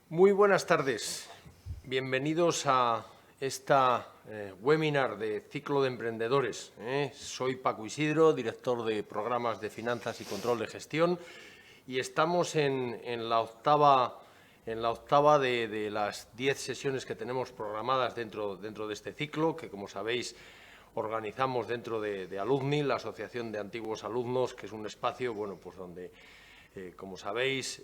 Muy buenas tardes. Bienvenidos a esta webinar de Ciclo de Emprendedores. Soy Paco Isidro, director de Programas de Finanzas y Control de Gestión, y estamos en la octava de las 10 sesiones que tenemos programadas dentro de este ciclo, que, como sabéis, organizamos dentro de Alumni, la Asociación de Antiguos Alumnos, que es un espacio, pues donde como sabéis,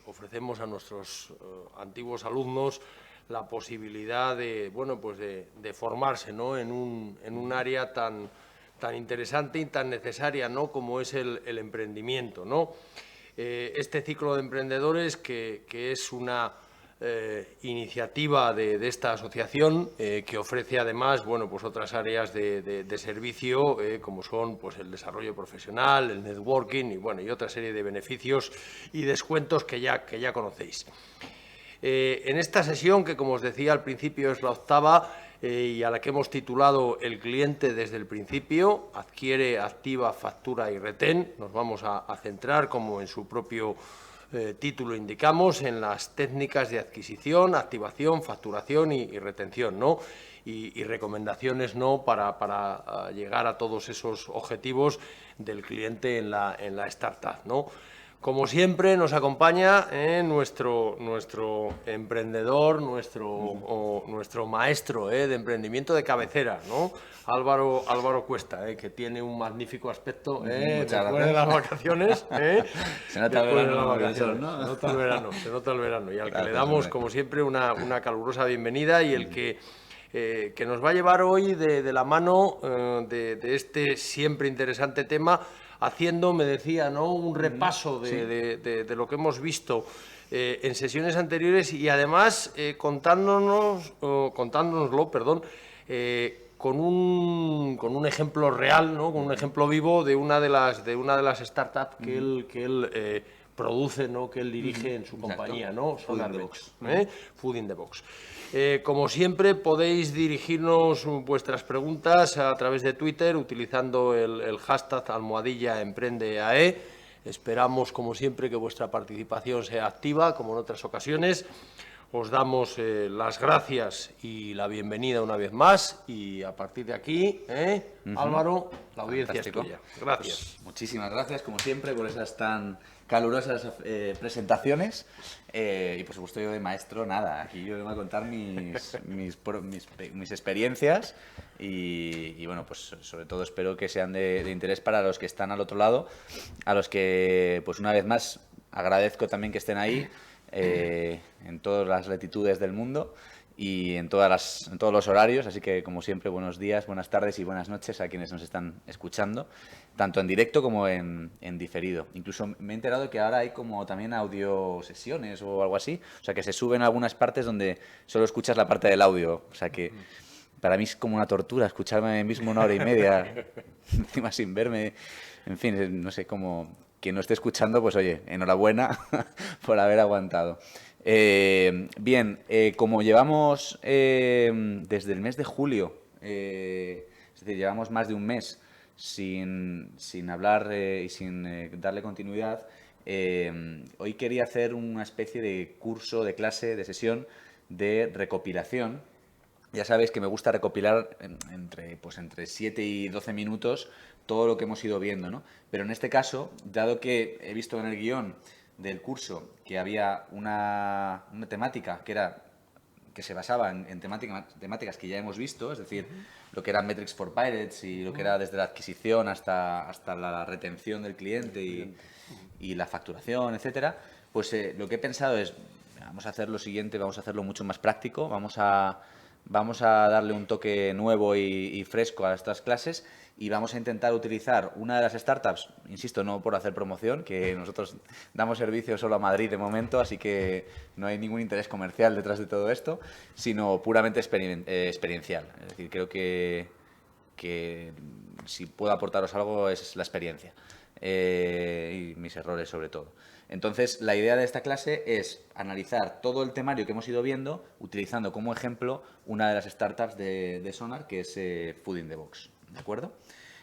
ofrecemos a nuestros antiguos alumnos la posibilidad de, de formarse, ¿no?, en un área tan interesante y tan necesaria, ¿no?, como es el emprendimiento, ¿no? Este ciclo de emprendedores, que es una iniciativa de esta asociación, que ofrece además otras áreas de servicio, como son el desarrollo profesional, el networking y otra serie de beneficios y descuentos que ya conocéis. En esta sesión, que como os decía al principio es la octava, y a la que hemos titulado El cliente desde el principio, adquiere, activa, factura y retén, nos vamos a centrar, como en su propio título indicamos, en las técnicas de adquisición, activación, facturación y retención, ¿no? Y recomendaciones, ¿no?, para llegar a todos esos objetivos del cliente en la startup, ¿no? Como siempre, nos acompaña nuestro emprendedor, nuestro maestro de emprendimiento de cabecera, ¿no?, Álvaro Cuesta, que tiene un magnífico aspecto después de las vacaciones. Se nota el verano del sol, ¿no? Se nota el verano. Y al que le Gracias, damos, hombre. como siempre, una calurosa bienvenida, y el que nos va a llevar hoy de la mano de este siempre interesante tema, haciendo, me decía, ¿no?, un repaso de lo que hemos visto en sesiones anteriores, y además contándonoslo, con un ejemplo real, ¿no?, con un ejemplo vivo de una de las startups que él produce, ¿no?, que él dirige en su compañía, ¿no?, Food in Sonar the Ventures, Box. Food in the Box. Como siempre, podéis dirigirnos vuestras preguntas a través de Twitter utilizando el hashtag #EmprendeAE. Esperamos, como siempre, que vuestra participación sea activa, como en otras ocasiones. Os damos las gracias y la bienvenida una vez más, y a partir de aquí, Álvaro, la audiencia es tuya. Gracias. Pues muchísimas gracias, como siempre, por esas tan calurosas presentaciones. Y por supuesto, yo de maestro, nada. Aquí yo vengo a contar mis experiencias y bueno, pues sobre todo espero que sean de interés para los que están al otro lado, a los que, pues una vez más, agradezco también que estén ahí. En todas las latitudes del mundo y en todos los horarios, así que como siempre, buenos días, buenas tardes y buenas noches a quienes nos están escuchando, tanto en directo como en diferido. Incluso me he enterado que ahora hay como también audio sesiones o algo así, o sea que se suben algunas partes donde solo escuchas la parte del audio, o sea que para mí es como una tortura escucharme mismo una hora y media, encima sin verme, en fin, no sé cómo. Quien no esté escuchando, pues oye, enhorabuena por haber aguantado. Bien, como llevamos desde el mes de julio, es decir, llevamos más de un mes sin hablar y sin darle continuidad, hoy quería hacer una especie de curso, de clase, de sesión de recopilación. Ya sabéis que me gusta recopilar entre 7 y 12 minutos todo lo que hemos ido viendo, ¿no? Pero en este caso, dado que he visto en el guión del curso que había una temática que se basaba en temáticas que ya hemos visto, es decir, lo que era Metrics for Pirates y lo que era desde la adquisición hasta la retención del cliente y la facturación, etcétera, pues lo que he pensado es, vamos a hacer lo siguiente, vamos a hacerlo mucho más práctico, vamos a darle un toque nuevo y fresco a estas clases y vamos a intentar utilizar una de las startups, insisto, no por hacer promoción, que nosotros damos servicio solo a Madrid de momento, así que no hay ningún interés comercial detrás de todo esto, sino puramente experiencial. Es decir, creo que si puedo aportaros algo es la experiencia y mis errores sobre todo. Entonces, la idea de esta clase es analizar todo el temario que hemos ido viendo utilizando como ejemplo una de las startups de Sonar, que es Food in the Box. ¿De acuerdo?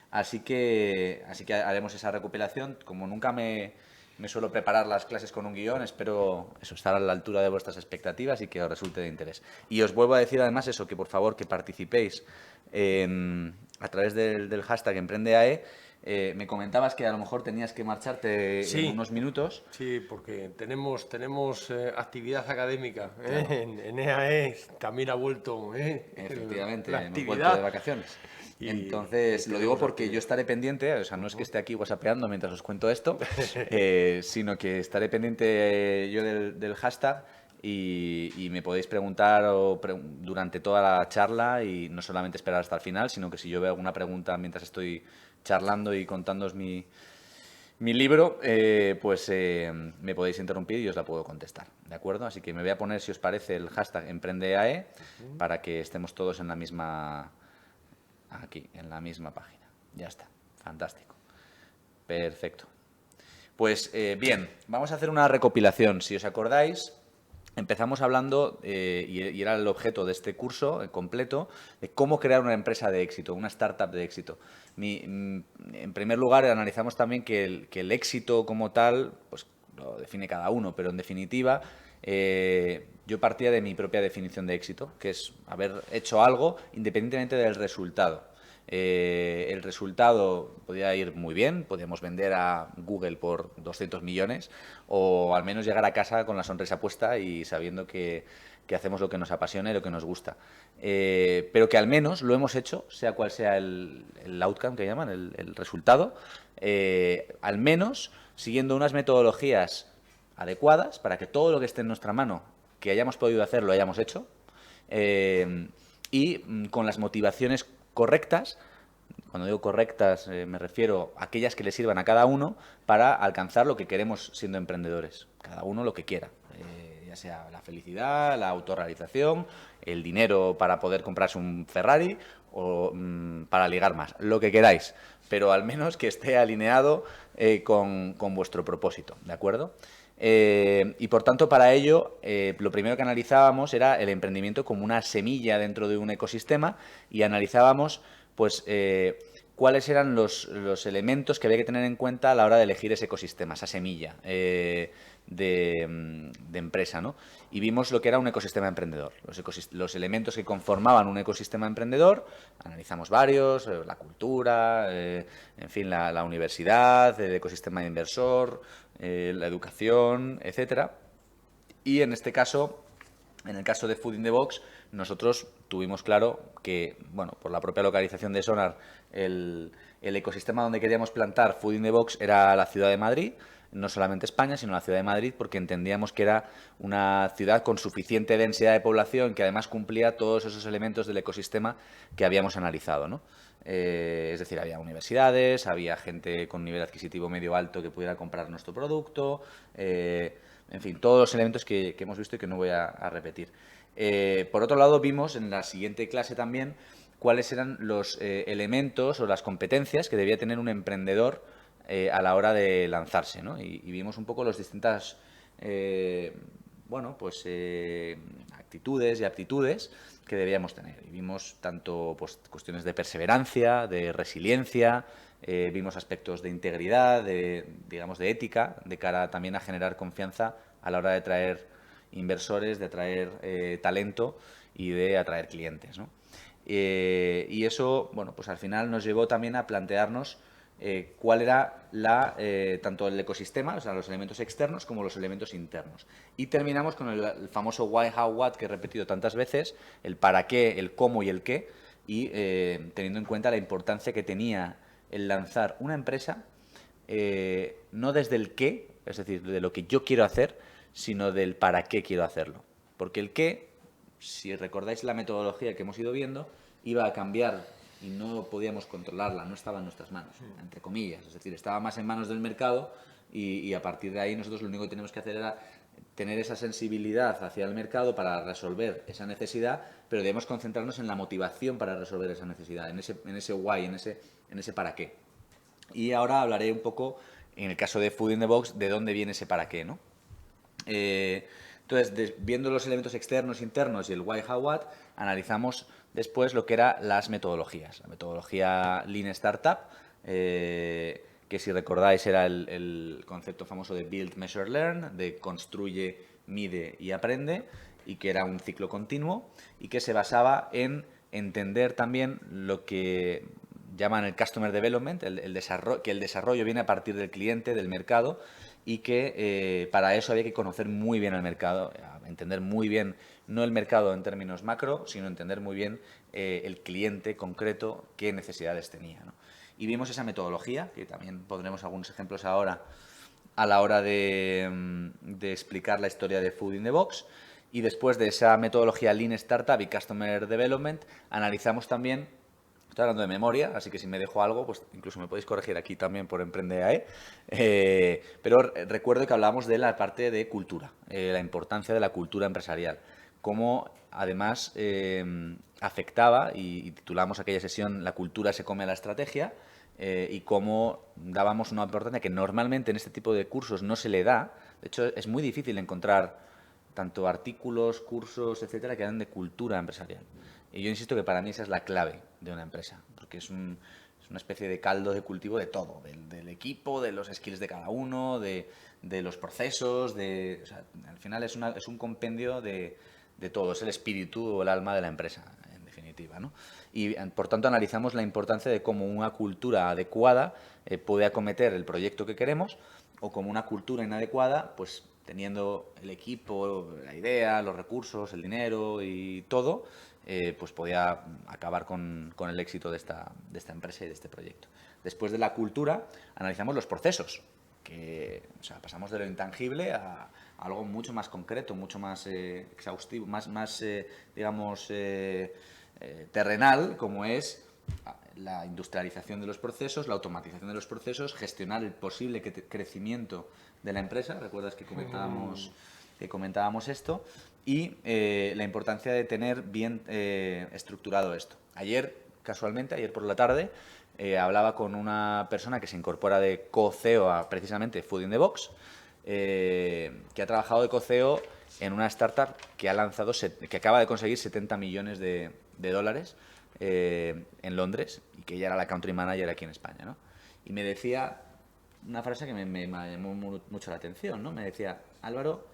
Así que haremos esa recopilación. Como nunca me me suelo preparar las clases con un guión, espero eso, estar a la altura de vuestras expectativas y que os resulte de interés. Y os vuelvo a decir además eso, que por favor que participéis a través del hashtag EmprendeAE. Me comentabas que a lo mejor tenías que marcharte en unos minutos. Sí, porque tenemos actividad académica Claro. en EAE, también ha vuelto Efectivamente, la hemos vuelto actividad. de vacaciones. Y Entonces, lo digo tenemos porque yo actividad. estaré pendiente, o sea, no es que esté aquí whatsappeando mientras os cuento esto, sino que estaré pendiente yo del hashtag y me podéis preguntar durante toda la charla y no solamente esperar hasta el final, sino que si yo veo alguna pregunta mientras estoy charlando y contándoos mi libro, me podéis interrumpir y os la puedo contestar, ¿de acuerdo? Así que me voy a poner, si os parece, el hashtag EmprendeAE para que estemos todos en la misma... Aquí, en la misma página. Ya está. Fantástico. Perfecto. Pues bien, vamos a hacer una recopilación. Si os acordáis, empezamos hablando, y era el objeto de este curso completo, de cómo crear una empresa de éxito, una startup de éxito. En primer lugar, analizamos también que el éxito como tal, pues lo define cada uno, pero en definitiva, yo partía de mi propia definición de éxito, que es haber hecho algo independientemente del resultado. El resultado podía ir muy bien, podíamos vender a Google por 200 millones o al menos llegar a casa con la sonrisa puesta y sabiendo que hacemos lo que nos apasiona y lo que nos gusta. Pero que al menos lo hemos hecho, sea cual sea el outcome que llaman, el resultado, al menos siguiendo unas metodologías adecuadas para que todo lo que esté en nuestra mano, que hayamos podido hacer, lo hayamos hecho, y con las motivaciones correctas. Cuando digo correctas, me refiero a aquellas que le sirvan a cada uno para alcanzar lo que queremos siendo emprendedores. Cada uno lo que quiera, ya sea la felicidad, la autorrealización, el dinero para poder comprarse un Ferrari o para ligar más, lo que queráis, pero al menos que esté alineado con vuestro propósito, ¿de acuerdo? Y por tanto, para ello, lo primero que analizábamos era el emprendimiento como una semilla dentro de un ecosistema y analizábamos pues cuáles eran los elementos que había que tener en cuenta a la hora de elegir ese ecosistema, esa semilla de empresa, ¿no? Y vimos lo que era un ecosistema emprendedor, los elementos que conformaban un ecosistema emprendedor, analizamos varios, la cultura, en fin, la universidad, el ecosistema de inversor, la educación, etcétera. Y en este caso, en el caso de Food in the Box, nosotros tuvimos claro que, bueno, por la propia localización de Sonar, el ecosistema donde queríamos plantar Food in the Box era la ciudad de Madrid, no solamente España, sino la ciudad de Madrid, porque entendíamos que era una ciudad con suficiente densidad de población que además cumplía todos esos elementos del ecosistema que habíamos analizado, ¿no? Es decir, había universidades, había gente con nivel adquisitivo medio alto que pudiera comprar nuestro producto, en fin, todos los elementos que hemos visto y que no voy a repetir. Por otro lado, vimos en la siguiente clase también cuáles eran los elementos o las competencias que debía tener un emprendedor a la hora de lanzarse, ¿no? Y vimos un poco las distintas actitudes y aptitudes que debíamos tener. Y vimos tanto pues, cuestiones de perseverancia, de resiliencia, vimos aspectos de integridad, digamos, de ética, de cara también a generar confianza a la hora de traer inversores, de atraer talento y de atraer clientes, ¿no? Y eso, bueno, pues al final nos llevó también a plantearnos cuál era tanto el ecosistema, o sea, los elementos externos, como los elementos internos. Y terminamos con el famoso why, how, what, que he repetido tantas veces, el para qué, el cómo y el qué, y teniendo en cuenta la importancia que tenía el lanzar una empresa, no desde el qué, es decir, de lo que yo quiero hacer, sino del para qué quiero hacerlo. Porque el qué, si recordáis la metodología que hemos ido viendo, iba a cambiar y no podíamos controlarla, no estaba en nuestras manos, entre comillas. Es decir, estaba más en manos del mercado y a partir de ahí nosotros lo único que teníamos que hacer era tener esa sensibilidad hacia el mercado para resolver esa necesidad, pero debemos concentrarnos en la motivación para resolver esa necesidad, en ese why, en ese para qué. Y ahora hablaré un poco, en el caso de Food in the Box, de dónde viene ese para qué, ¿no? Entonces, viendo los elementos externos, internos y el why, how, what, analizamos después lo que eran las metodologías. La metodología Lean Startup, que si recordáis era el concepto famoso de Build, Measure, Learn, de construye, mide y aprende, y que era un ciclo continuo y que se basaba en entender también lo que llaman el Customer Development, que el desarrollo viene a partir del cliente, del mercado, y que para eso había que conocer muy bien el mercado, entender muy bien, no el mercado en términos macro, sino entender muy bien el cliente concreto, qué necesidades tenía, ¿no? Y vimos esa metodología, que también pondremos algunos ejemplos ahora a la hora de explicar la historia de Food in the Box. Y después de esa metodología Lean Startup y Customer Development, analizamos también, estoy hablando de memoria, así que si me dejo algo, pues incluso me podéis corregir aquí también por Emprendeae, pero recuerdo que hablábamos de la parte de cultura, la importancia de la cultura empresarial, cómo además afectaba, y titulamos aquella sesión La cultura se come a la estrategia, y cómo dábamos una importancia que normalmente en este tipo de cursos no se le da. De hecho, es muy difícil encontrar tanto artículos, cursos, etcétera, que hablan de cultura empresarial. Y yo insisto que para mí esa es la clave de una empresa, porque es una especie de caldo de cultivo de todo, del equipo, de los skills de cada uno, de los procesos, o sea, al final es un compendio de todo, es el espíritu o el alma de la empresa, en definitiva, ¿no? Y por tanto analizamos la importancia de cómo una cultura adecuada puede acometer el proyecto que queremos, o como una cultura inadecuada, pues teniendo el equipo, la idea, los recursos, el dinero y todo, pues podía acabar con el éxito de esta empresa y de este proyecto. Después de la cultura, analizamos los procesos, que o sea, pasamos de lo intangible a algo mucho más concreto, mucho más exhaustivo, más digamos, terrenal, como es la industrialización de los procesos, la automatización de los procesos, gestionar el posible crecimiento de la empresa. ¿Recuerdas que comentábamos esto? Y la importancia de tener bien estructurado esto. Casualmente, ayer por la tarde, hablaba con una persona que se incorpora de co-CEO a precisamente Food in the Box, que ha trabajado de co-CEO en una startup que acaba de conseguir 70 millones de dólares en Londres, y que ella era la country manager aquí en España, ¿no? Y me decía una frase que me llamó mucho la atención, ¿no? Me decía: Álvaro,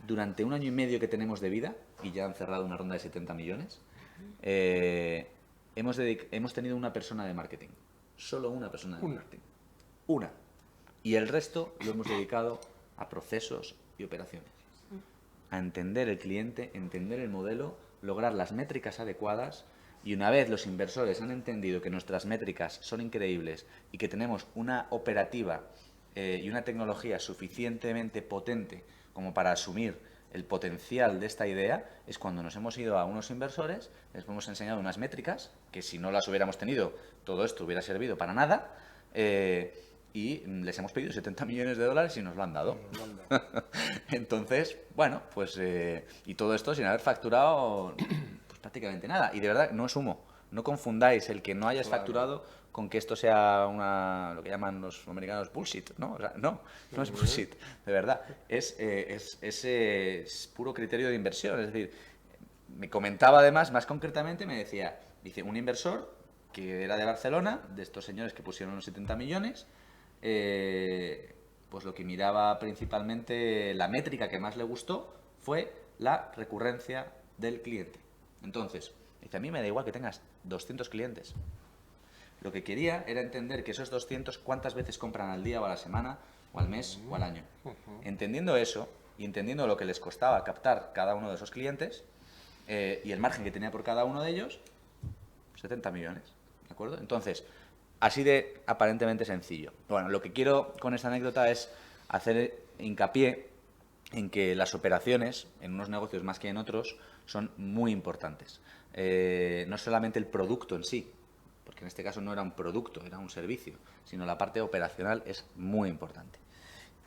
durante 1 año y medio que tenemos de vida, y ya han cerrado una ronda de 70 millones, hemos tenido una persona de marketing. Solo una persona de marketing. Una. Y el resto lo hemos dedicado a procesos y operaciones. A entender el cliente, entender el modelo, lograr las métricas adecuadas. Y una vez los inversores han entendido que nuestras métricas son increíbles y que tenemos una operativa y una tecnología suficientemente potente como para asumir el potencial de esta idea, es cuando nos hemos ido a unos inversores, les hemos enseñado unas métricas que, si no las hubiéramos tenido, todo esto hubiera servido para nada, y les hemos pedido 70 millones de dólares y nos lo han dado. Entonces, bueno, pues y todo esto sin haber facturado prácticamente nada. Y de verdad, no es humo. No confundáis el que no hayas facturado con que esto sea lo que llaman los americanos bullshit, ¿no? O sea, no es bullshit, de verdad. Es puro criterio de inversión. Es decir, me comentaba además, más concretamente, dice, un inversor que era de Barcelona, de estos señores que pusieron los 70 millones, pues lo que miraba principalmente, la métrica que más le gustó, fue la recurrencia del cliente. Entonces, dice, a mí me da igual que tengas 200 clientes. Lo que quería era entender que esos 200, cuántas veces compran al día o a la semana, o al mes, o al año. Entendiendo eso, y entendiendo lo que les costaba captar cada uno de esos clientes, y el margen que tenía por cada uno de ellos, 70 millones, ¿de acuerdo? Entonces, así de aparentemente sencillo. Bueno, lo que quiero con esta anécdota es hacer hincapié en que las operaciones, en unos negocios más que en otros, son muy importantes. No solamente el producto en sí, porque en este caso no era un producto, era un servicio, sino la parte operacional es muy importante.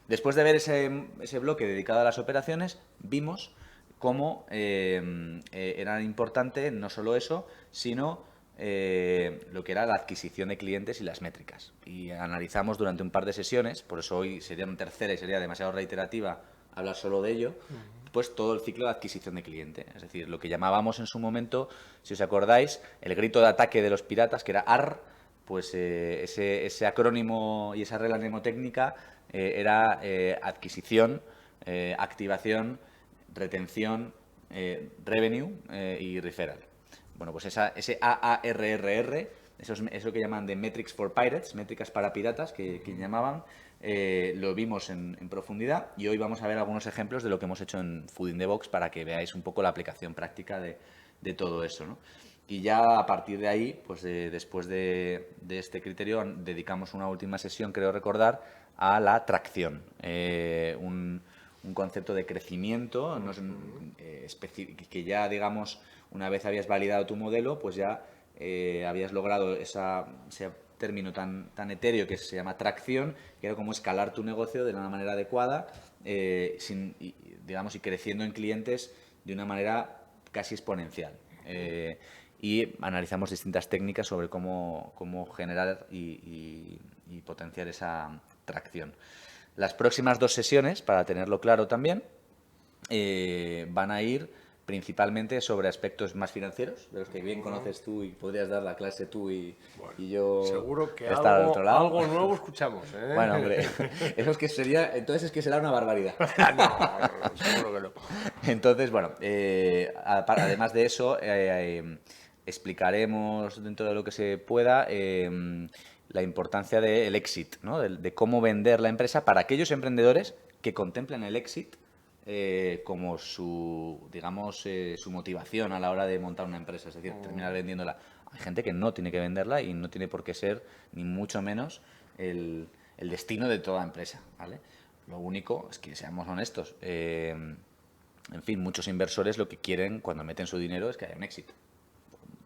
Después de ver ese bloque dedicado a las operaciones, vimos cómo era importante no solo eso, sino lo que era la adquisición de clientes y las métricas. Y analizamos durante un par de sesiones, por eso hoy sería una tercera y sería demasiado reiterativa hablar solo de ello, pues todo el ciclo de adquisición de cliente. Es decir, lo que llamábamos en su momento, si os acordáis, el grito de ataque de los piratas, que era AR, pues ese acrónimo y esa regla mnemotécnica era adquisición, activación, retención, revenue y referral. Bueno, pues ese AARRR, eso que llaman de Metrics for Pirates, métricas para piratas, que llamaban, lo vimos en profundidad, y hoy vamos a ver algunos ejemplos de lo que hemos hecho en Food in the Box para que veáis un poco la aplicación práctica de todo eso, ¿no? Y ya a partir de ahí, pues después de este criterio, dedicamos una última sesión, creo recordar, a la tracción. Un concepto de crecimiento que ya, digamos, una vez habías validado tu modelo, pues ya habías logrado ese término tan etéreo que se llama tracción, que era como escalar tu negocio de una manera adecuada, digamos, y creciendo en clientes de una manera casi exponencial. Y analizamos distintas técnicas sobre cómo generar y potenciar esa tracción. Las próximas 2 sesiones, para tenerlo claro también, van a ir principalmente sobre aspectos más financieros, de los que bien conoces tú y podrías dar la clase tú y yo seguro que estar al otro lado. algo nuevo escuchamos, ¿eh? Bueno, hombre, entonces es que será una barbaridad. No, seguro que no. Entonces, bueno, además de eso, explicaremos dentro de lo que se pueda la importancia del exit, ¿no? De cómo vender la empresa para aquellos emprendedores que contemplen el exit como su motivación a la hora de montar una empresa, es decir, terminar vendiéndola. Hay gente que no tiene que venderla y no tiene por qué ser, ni mucho menos, el destino de toda empresa, ¿vale? Lo único es que seamos honestos. En fin, muchos inversores lo que quieren cuando meten su dinero es que haya un éxito.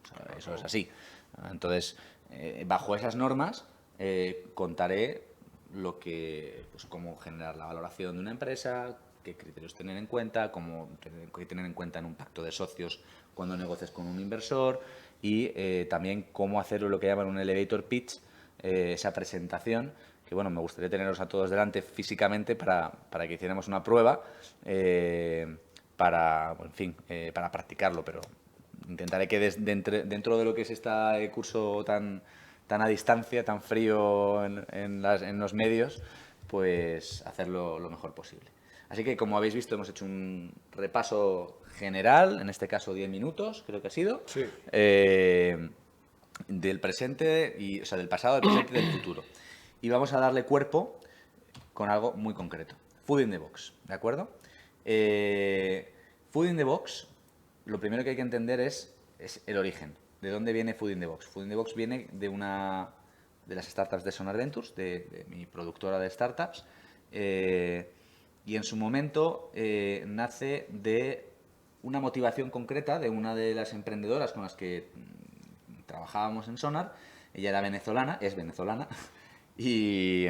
O sea, eso es así. Entonces, bajo esas normas, contaré pues, cómo generar la valoración de una empresa, qué criterios tener en cuenta, qué tener en cuenta en un pacto de socios cuando negocias con un inversor y también cómo hacer lo que llaman un elevator pitch, esa presentación, que bueno, me gustaría teneros a todos delante físicamente para que hiciéramos una prueba para practicarlo, pero intentaré que dentro de lo que es este curso tan a distancia, tan frío en los medios, pues hacerlo lo mejor posible. Así que, como habéis visto, hemos hecho un repaso general, en este caso 10 minutos, creo que ha sido, sí. del presente, del pasado, del presente y del futuro. Y vamos a darle cuerpo con algo muy concreto. Food in the Box, ¿de acuerdo? Food in the Box, lo primero que hay que entender es el origen. ¿De dónde viene Food in the Box? Food in the Box viene de una de las startups de Sonar Ventures, de mi productora de startups, y en su momento nace de una motivación concreta de una de las emprendedoras con las que trabajábamos en Sonar. Ella era venezolana, es venezolana, y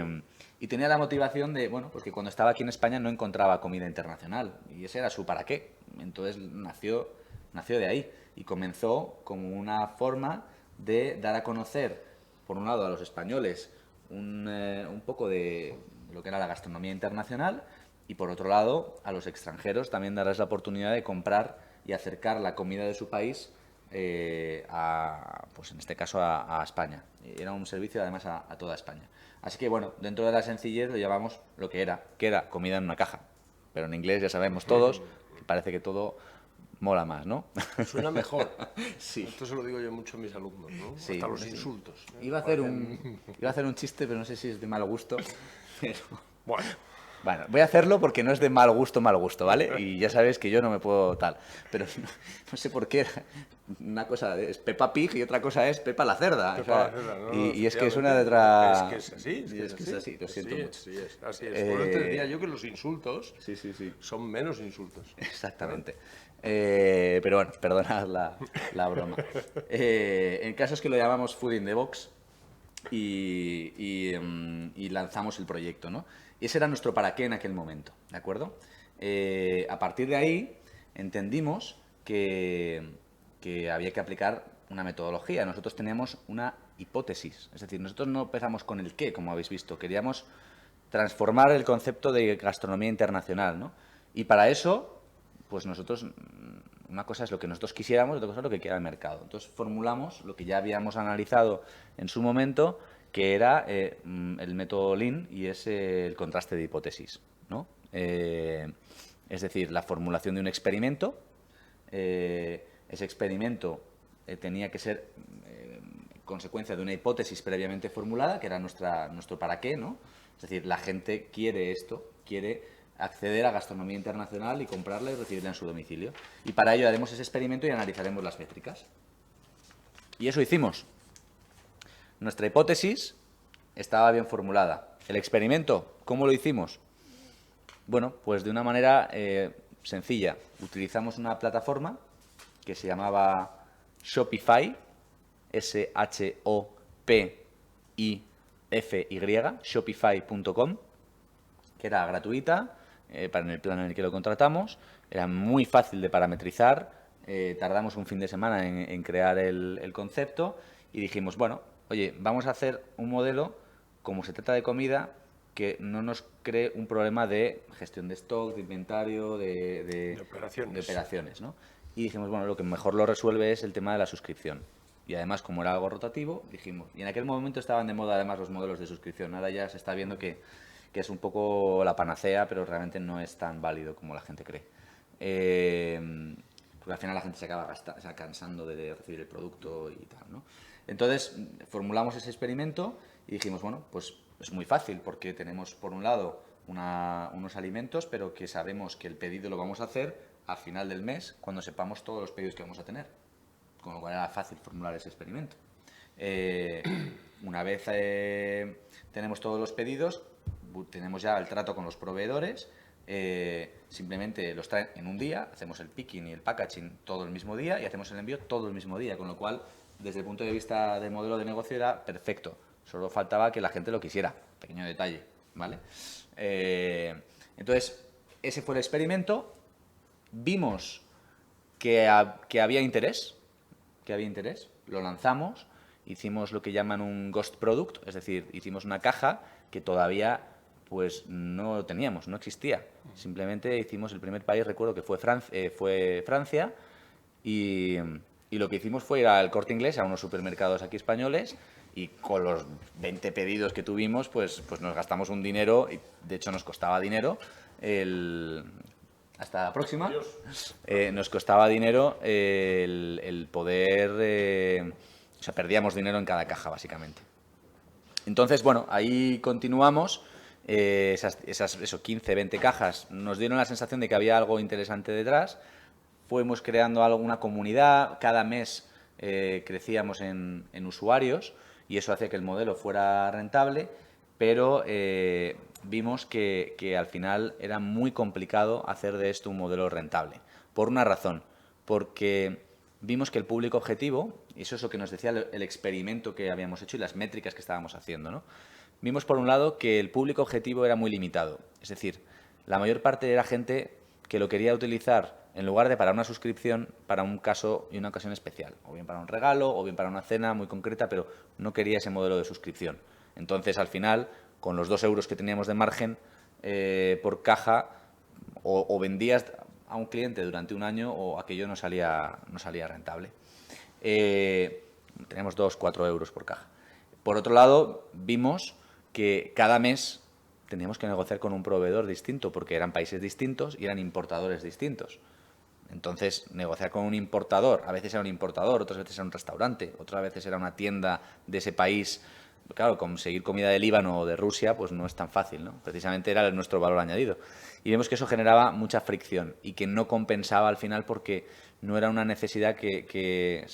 tenía la motivación de, bueno, pues que cuando estaba aquí en España no encontraba comida internacional, y ese era su para qué. Entonces nació de ahí y comenzó como una forma de dar a conocer, por un lado, a los españoles un poco de lo que era la gastronomía internacional, y por otro lado, a los extranjeros también darles la oportunidad de comprar y acercar la comida de su país pues en este caso a España. Era un servicio además a toda España. Así que bueno, dentro de la sencillez lo llamamos lo que era comida en una caja. Pero en inglés ya sabemos todos que parece que todo mola más, ¿no? Suena mejor. Sí. Esto se lo digo yo mucho a mis alumnos, ¿no? Sí, hasta los sí. Insultos. Iba a hacer un chiste, pero no sé si es de mal gusto. Pero... Bueno, voy a hacerlo porque no es de mal gusto, ¿vale? Y ya sabéis que yo no me puedo tal. Pero no sé por qué. Una cosa es Peppa Pig y otra cosa es Peppa la cerda. Peppa la cerda, ¿no? Y es que suena de otra... Es que es así. Es que es así, lo siento mucho. Sí, así es. Por eso te decía yo que los insultos son menos insultos. Exactamente. Pero bueno, perdonad la broma. El caso es que lo llamamos Food in the Box y lanzamos el proyecto, ¿no? Y ese era nuestro para qué en aquel momento, ¿de acuerdo? A partir de ahí entendimos que había que aplicar una metodología. Nosotros teníamos una hipótesis, es decir, nosotros no empezamos con el qué, como habéis visto, queríamos transformar el concepto de gastronomía internacional, ¿no? Y para eso, pues nosotros una cosa es lo que nosotros quisiéramos, otra cosa es lo que quiera el mercado. Entonces formulamos lo que ya habíamos analizado en su momento, que era el método Lean y es el contraste de hipótesis, ¿no? Es decir, la formulación de un experimento. Ese experimento tenía que ser consecuencia de una hipótesis previamente formulada, que era nuestro para qué, ¿no? Es decir, la gente quiere esto, quiere acceder a gastronomía internacional y comprarla y recibirla en su domicilio. Y para ello haremos ese experimento y analizaremos las métricas. Y eso hicimos. Nuestra hipótesis estaba bien formulada. El experimento, ¿cómo lo hicimos? Bueno, pues de una manera sencilla. Utilizamos una plataforma que se llamaba Shopify, Shopify, shopify.com, que era gratuita para en el plan en el que lo contratamos, era muy fácil de parametrizar, tardamos un fin de semana en crear el concepto y dijimos, bueno, oye, vamos a hacer un modelo, como se trata de comida, que no nos cree un problema de gestión de stock, de inventario, de operaciones, ¿no? Y dijimos, bueno, lo que mejor lo resuelve es el tema de la suscripción. Y además, como era algo rotativo, dijimos, y en aquel momento estaban de moda además los modelos de suscripción, ahora ya se está viendo que es un poco la panacea, pero realmente no es tan válido como la gente cree. Porque al final la gente se acaba cansando de recibir el producto y tal, ¿no? Entonces, formulamos ese experimento y dijimos, bueno, pues es muy fácil porque tenemos, por un lado, unos alimentos, pero que sabemos que el pedido lo vamos a hacer al final del mes, cuando sepamos todos los pedidos que vamos a tener. Con lo cual era fácil formular ese experimento. Una vez tenemos todos los pedidos, tenemos ya el trato con los proveedores, simplemente los traen en un día, hacemos el picking y el packaging todo el mismo día y hacemos el envío todo el mismo día, con lo cual, desde el punto de vista de modelo de negocio era perfecto. Solo faltaba que la gente lo quisiera, pequeño detalle, ¿vale? Entonces, ese fue el experimento. Vimos que había interés, lo lanzamos, hicimos lo que llaman un ghost product, es decir, hicimos una caja que todavía pues no teníamos, no existía. Simplemente hicimos el primer país, recuerdo que fue Francia, y lo que hicimos fue ir al Corte Inglés, a unos supermercados aquí españoles, y con los 20 pedidos que tuvimos, pues nos gastamos un dinero, y de hecho nos costaba dinero, hasta la próxima. Nos costaba dinero el poder... o sea, perdíamos dinero en cada caja, básicamente. Entonces, bueno, ahí continuamos. Esas 15, 20 cajas nos dieron la sensación de que había algo interesante detrás. Fuimos creando una comunidad. Cada mes crecíamos en usuarios y eso hacía que el modelo fuera rentable, pero vimos que al final era muy complicado hacer de esto un modelo rentable. Por una razón, porque vimos que el público objetivo, y eso es lo que nos decía el experimento que habíamos hecho y las métricas que estábamos haciendo, ¿no? Vimos, por un lado, que el público objetivo era muy limitado. Es decir, la mayor parte era gente que lo quería utilizar en lugar de para una suscripción, para un caso y una ocasión especial. O bien para un regalo, o bien para una cena muy concreta, pero no quería ese modelo de suscripción. Entonces, al final, con los 2 euros que teníamos de margen por caja, o vendías a un cliente durante un año o aquello no salía rentable. Tenemos 2, 4 euros por caja. Por otro lado, vimos que cada mes teníamos que negociar con un proveedor distinto porque eran países distintos y eran importadores distintos. Entonces, negociar con un importador, a veces era un importador, otras veces era un restaurante, otras veces era una tienda de ese país. Claro, conseguir comida de Líbano o de Rusia pues no es tan fácil, ¿no? Precisamente era nuestro valor añadido. Y vemos que eso generaba mucha fricción y que no compensaba al final porque no era una necesidad que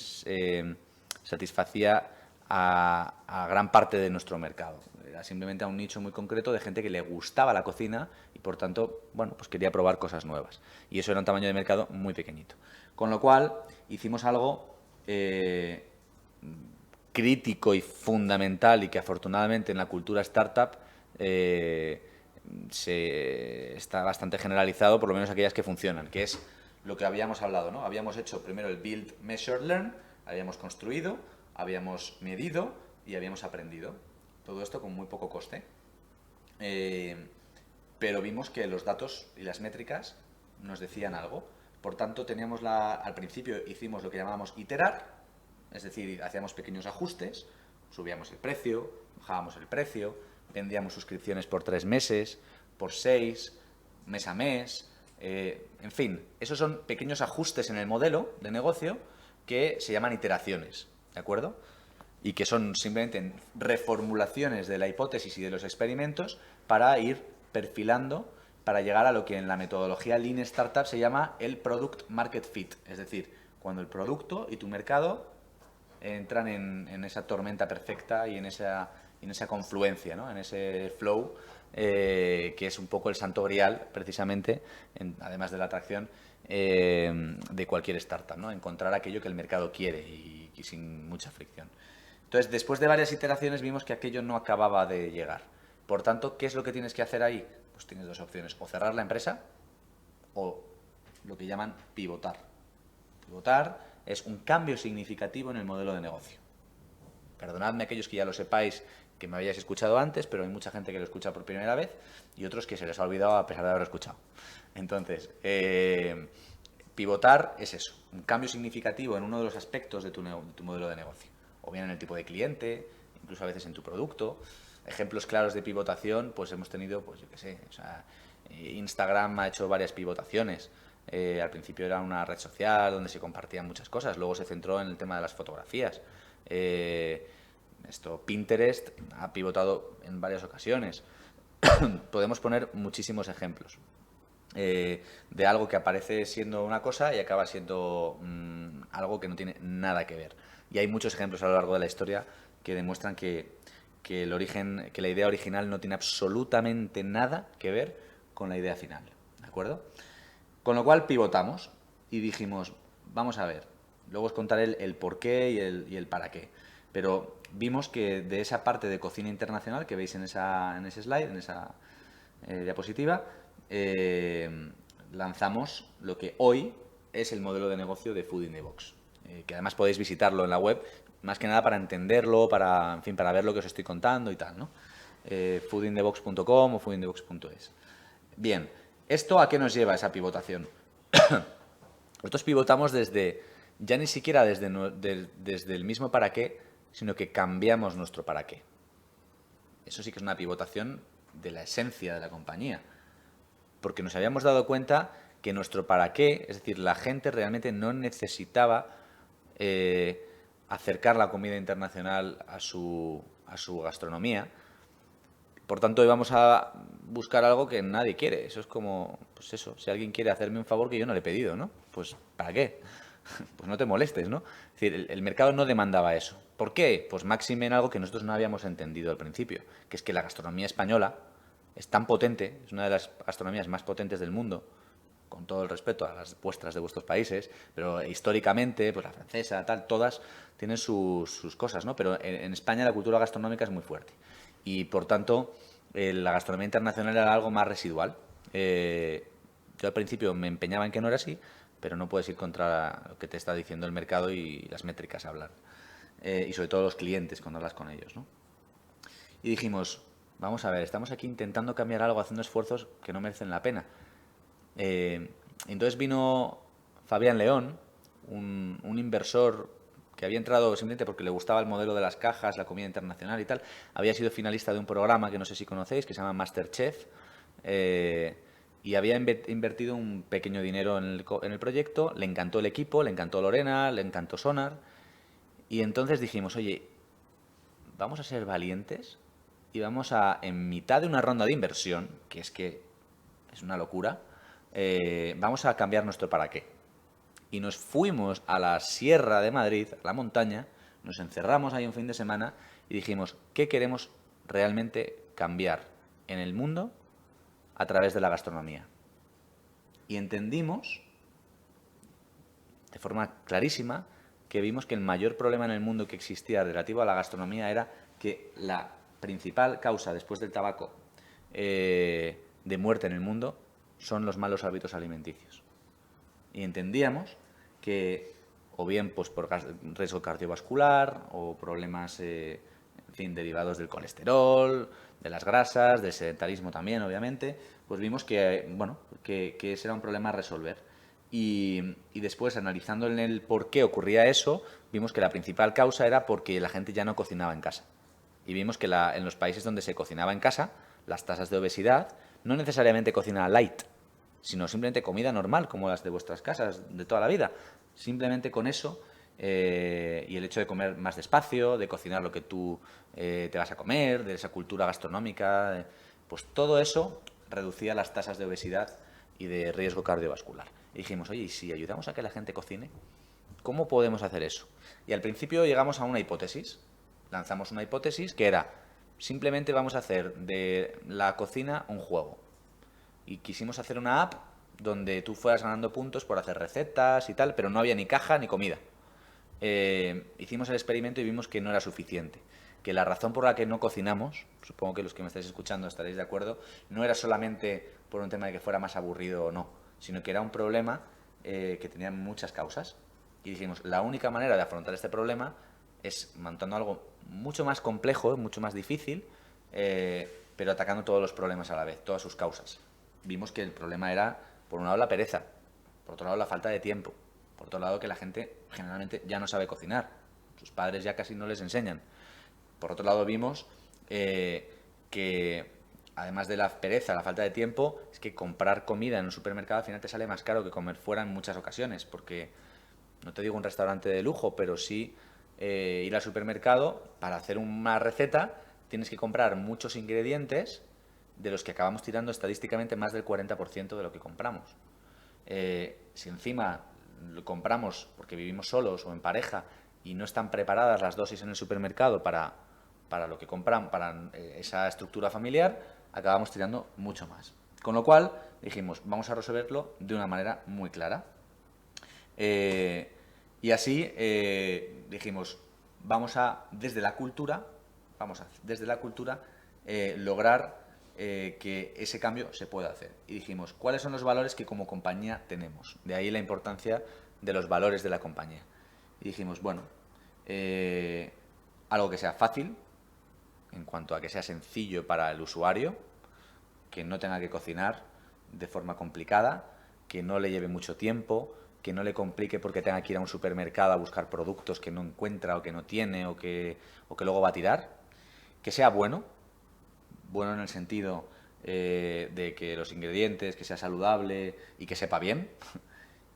satisfacía a gran parte de nuestro mercado. Era simplemente a un nicho muy concreto de gente que le gustaba la cocina y, por tanto, bueno, pues quería probar cosas nuevas. Y eso era un tamaño de mercado muy pequeñito. Con lo cual, hicimos algo crítico y fundamental y que afortunadamente en la cultura startup está bastante generalizado, por lo menos aquellas que funcionan, que es lo que habíamos hablado, ¿no? Habíamos hecho primero el Build, Measure, Learn, habíamos construido, habíamos medido y habíamos aprendido. Todo esto con muy poco coste. Pero vimos que los datos y las métricas nos decían algo. Por tanto, al principio hicimos lo que llamábamos iterar, es decir, hacíamos pequeños ajustes, subíamos el precio, bajábamos el precio, vendíamos suscripciones por 3 meses, por 6, mes a mes, en fin, esos son pequeños ajustes en el modelo de negocio que se llaman iteraciones, ¿de acuerdo? Y que son simplemente reformulaciones de la hipótesis y de los experimentos para ir perfilando, para llegar a lo que en la metodología Lean Startup se llama el Product Market Fit, es decir, cuando el producto y tu mercado entran en esa tormenta perfecta y en esa confluencia, ¿no? En ese flow, que es un poco el santo grial, precisamente, además de la atracción, de cualquier startup, ¿no? Encontrar aquello que el mercado quiere y sin mucha fricción. Entonces, después de varias iteraciones vimos que aquello no acababa de llegar. Por tanto, ¿qué es lo que tienes que hacer ahí? Pues tienes dos opciones, o cerrar la empresa o lo que llaman pivotar. Pivotar es un cambio significativo en el modelo de negocio. Perdonadme aquellos que ya lo sepáis, que me habéis escuchado antes, pero hay mucha gente que lo escucha por primera vez y otros que se les ha olvidado a pesar de haberlo escuchado. Entonces, pivotar es eso, un cambio significativo en uno de los aspectos de tu modelo de negocio. O bien en el tipo de cliente, incluso a veces en tu producto. Ejemplos claros de pivotación, pues hemos tenido, pues yo qué sé, o sea, Instagram ha hecho varias pivotaciones. Al principio era una red social donde se compartían muchas cosas, luego se centró en el tema de las fotografías. Pinterest ha pivotado en varias ocasiones. Podemos poner muchísimos ejemplos de algo que aparece siendo una cosa y acaba siendo algo que no tiene nada que ver. Y hay muchos ejemplos a lo largo de la historia que demuestran que la idea original no tiene absolutamente nada que ver con la idea final, ¿de acuerdo? Con lo cual pivotamos y dijimos, vamos a ver, luego os contaré el por qué y el para qué. Pero vimos que de esa parte de cocina internacional que veis en ese slide, en esa diapositiva, lanzamos lo que hoy es el modelo de negocio de Food in the Box, que además podéis visitarlo en la web, más que nada para entenderlo, para ver lo que os estoy contando y tal, ¿no? Foodinthebox.com o foodinthebox.es. Bien, ¿esto a qué nos lleva esa pivotación? Nosotros pivotamos ya ni siquiera desde el mismo para qué, sino que cambiamos nuestro para qué. Eso sí que es una pivotación de la esencia de la compañía. Porque nos habíamos dado cuenta que nuestro para qué, es decir, la gente realmente no necesitaba acercar la comida internacional a su gastronomía. Por tanto, íbamos a buscar algo que nadie quiere. Eso es como, pues eso, si alguien quiere hacerme un favor que yo no le he pedido, ¿no? Pues, ¿para qué? Pues no te molestes, ¿no? Es decir, el mercado no demandaba eso. ¿Por qué? Pues máxime en algo que nosotros no habíamos entendido al principio, que es que la gastronomía española es tan potente, es una de las gastronomías más potentes del mundo, con todo el respeto a las vuestras de vuestros países, pero históricamente, pues la francesa, tal, todas tienen sus cosas, ¿no? Pero en España la cultura gastronómica es muy fuerte. Y por tanto, la gastronomía internacional era algo más residual. Yo al principio me empeñaba en que no era así, pero no puedes ir contra lo que te está diciendo el mercado y las métricas hablan. Y sobre todo los clientes cuando hablas con ellos, ¿no? Y dijimos, vamos a ver, estamos aquí intentando cambiar algo, haciendo esfuerzos que no merecen la pena. Entonces vino Fabián León, un inversor que había entrado simplemente porque le gustaba el modelo de las cajas, la comida internacional y tal. Había sido finalista de un programa que no sé si conocéis, que se llama MasterChef, y había invertido un pequeño dinero en el proyecto. Le encantó el equipo, le encantó Lorena, le encantó Sonar, y entonces dijimos, oye, vamos a ser valientes y vamos a, en mitad de una ronda de inversión, que es una locura, vamos a cambiar nuestro para qué. Y nos fuimos a la Sierra de Madrid, a la montaña, nos encerramos ahí un fin de semana y dijimos, ¿qué queremos realmente cambiar en el mundo a través de la gastronomía? Y entendimos, de forma clarísima, que vimos que el mayor problema en el mundo que existía relativo a la gastronomía era que la principal causa después del tabaco de muerte en el mundo son los malos hábitos alimenticios. Y entendíamos que, o bien pues por riesgo cardiovascular o problemas en fin, derivados del colesterol, de las grasas, del sedentarismo también, obviamente, pues vimos que, bueno, que ese era un problema a resolver. Y después, analizando en el por qué ocurría eso, vimos que la principal causa era porque la gente ya no cocinaba en casa. Y vimos que en los países donde se cocinaba en casa, las tasas de obesidad, no necesariamente cocina light, sino simplemente comida normal, como las de vuestras casas de toda la vida. Simplemente con eso y el hecho de comer más despacio, de cocinar lo que tú te vas a comer, de esa cultura gastronómica, pues todo eso reducía las tasas de obesidad y de riesgo cardiovascular. Y dijimos, oye, ¿y si ayudamos a que la gente cocine? ¿Cómo podemos hacer eso? Y al principio llegamos a una hipótesis. Lanzamos una hipótesis que era, simplemente vamos a hacer de la cocina un juego. Y quisimos hacer una app donde tú fueras ganando puntos por hacer recetas y tal, pero no había ni caja ni comida. Hicimos el experimento y vimos que no era suficiente. Que la razón por la que no cocinamos, supongo que los que me estáis escuchando estaréis de acuerdo, no era solamente por un tema de que fuera más aburrido o no, sino que era un problema que tenía muchas causas. Y dijimos, la única manera de afrontar este problema es montando algo mucho más complejo, mucho más difícil, pero atacando todos los problemas a la vez, todas sus causas. Vimos que el problema era, por un lado, la pereza, por otro lado, la falta de tiempo, por otro lado, que la gente generalmente ya no sabe cocinar, sus padres ya casi no les enseñan. Por otro lado, vimos que, además de la pereza, la falta de tiempo, es que comprar comida en un supermercado al final te sale más caro que comer fuera en muchas ocasiones, porque no te digo un restaurante de lujo, pero sí ir al supermercado para hacer una receta tienes que comprar muchos ingredientes de los que acabamos tirando estadísticamente más del 40% de lo que compramos. Si encima lo compramos porque vivimos solos o en pareja y no están preparadas las dosis en el supermercado para lo que compramos, para esa estructura familiar, acabamos tirando mucho más. Con lo cual dijimos, vamos a resolverlo de una manera muy clara. Y así dijimos, vamos a, desde la cultura, lograr que ese cambio se pueda hacer. Y dijimos, ¿cuáles son los valores que como compañía tenemos? De ahí la importancia de los valores de la compañía. Y dijimos, bueno, algo que sea fácil, en cuanto a que sea sencillo para el usuario, que no tenga que cocinar de forma complicada, que no le lleve mucho tiempo, que no le complique porque tenga que ir a un supermercado a buscar productos que no encuentra o que no tiene o que luego va a tirar, que sea bueno en el sentido de que los ingredientes, que sea saludable y que sepa bien,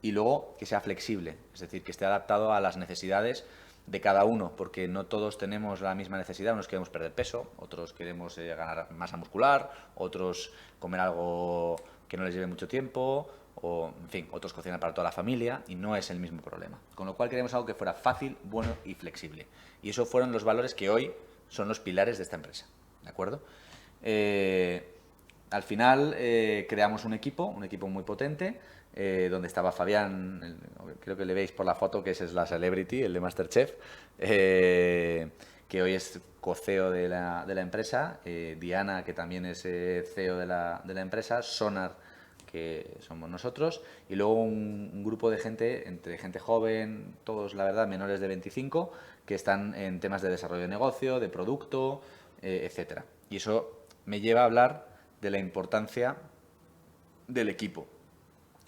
y luego que sea flexible, es decir, que esté adaptado a las necesidades de cada uno, porque no todos tenemos la misma necesidad. Unos queremos perder peso, otros queremos ganar masa muscular, otros comer algo que no les lleve mucho tiempo, o en fin, otros cocinan para toda la familia y no es el mismo problema. Con lo cual queremos algo que fuera fácil, bueno y flexible. Y esos fueron los valores que hoy son los pilares de esta empresa, ¿de acuerdo? Al final creamos un equipo muy potente, donde estaba Fabián, creo que le veis por la foto que ese es la celebrity, el de MasterChef, que hoy es co-CEO de la empresa, Diana, que también es CEO de la empresa, Sonar, que somos nosotros, y luego un grupo de gente, entre gente joven, todos la verdad menores de 25, que están en temas de desarrollo de negocio, de producto, etcétera. Y eso me lleva a hablar de la importancia del equipo,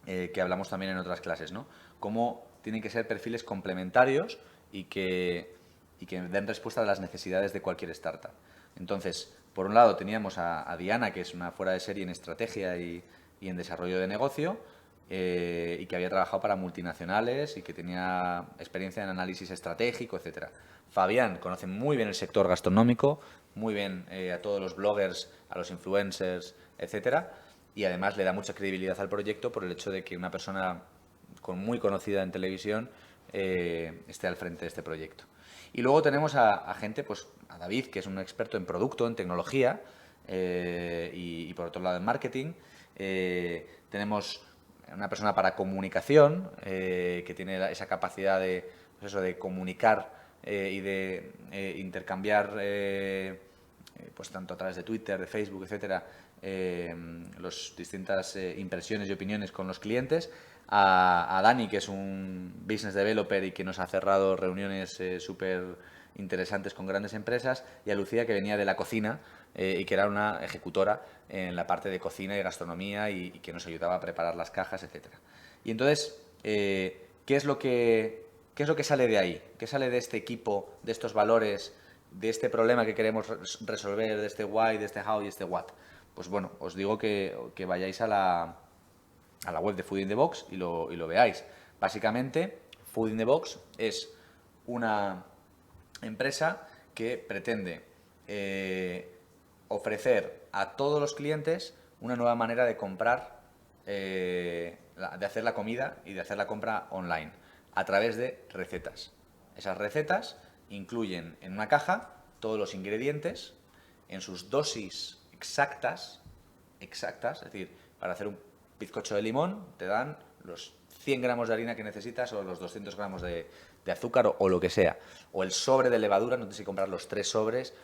que hablamos también en otras clases, ¿no? Cómo tienen que ser perfiles complementarios y que den respuesta a las necesidades de cualquier startup. Entonces, por un lado teníamos a Diana, que es una fuera de serie en estrategia y en desarrollo de negocio, y que había trabajado para multinacionales y que tenía experiencia en análisis estratégico, etcétera. Fabián conoce muy bien el sector gastronómico, muy bien a todos los bloggers, a los influencers, etcétera, y además le da mucha credibilidad al proyecto por el hecho de que una persona muy conocida en televisión esté al frente de este proyecto. Y luego tenemos a gente, pues a David, que es un experto en producto, en tecnología, y por otro lado en marketing. Tenemos una persona para comunicación, que tiene esa capacidad de, pues eso, de comunicar y de intercambiar, pues tanto a través de Twitter, de Facebook, etcétera, las distintas impresiones y opiniones con los clientes. A Dani, que es un business developer y que nos ha cerrado reuniones súper interesantes con grandes empresas, y a Lucía, que venía de la cocina y que era una ejecutora en la parte de cocina y gastronomía y que nos ayudaba a preparar las cajas, etcétera. Y entonces, ¿qué es lo que sale de ahí? ¿Qué sale de este equipo, de estos valores, de este problema que queremos resolver, de este why, de este how y este what? Pues bueno, os digo que vayáis a la web de Food in the Box y lo veáis. Básicamente, Food in the Box es una empresa que pretende ofrecer a todos los clientes una nueva manera de comprar, de hacer la comida y de hacer la compra online a través de recetas. Esas recetas incluyen en una caja todos los ingredientes en sus dosis exactas, es decir, para hacer un bizcocho de limón te dan los 100 gramos de harina que necesitas o los 200 gramos de azúcar o lo que sea. O el sobre de levadura, no tienes que comprar los 3 sobres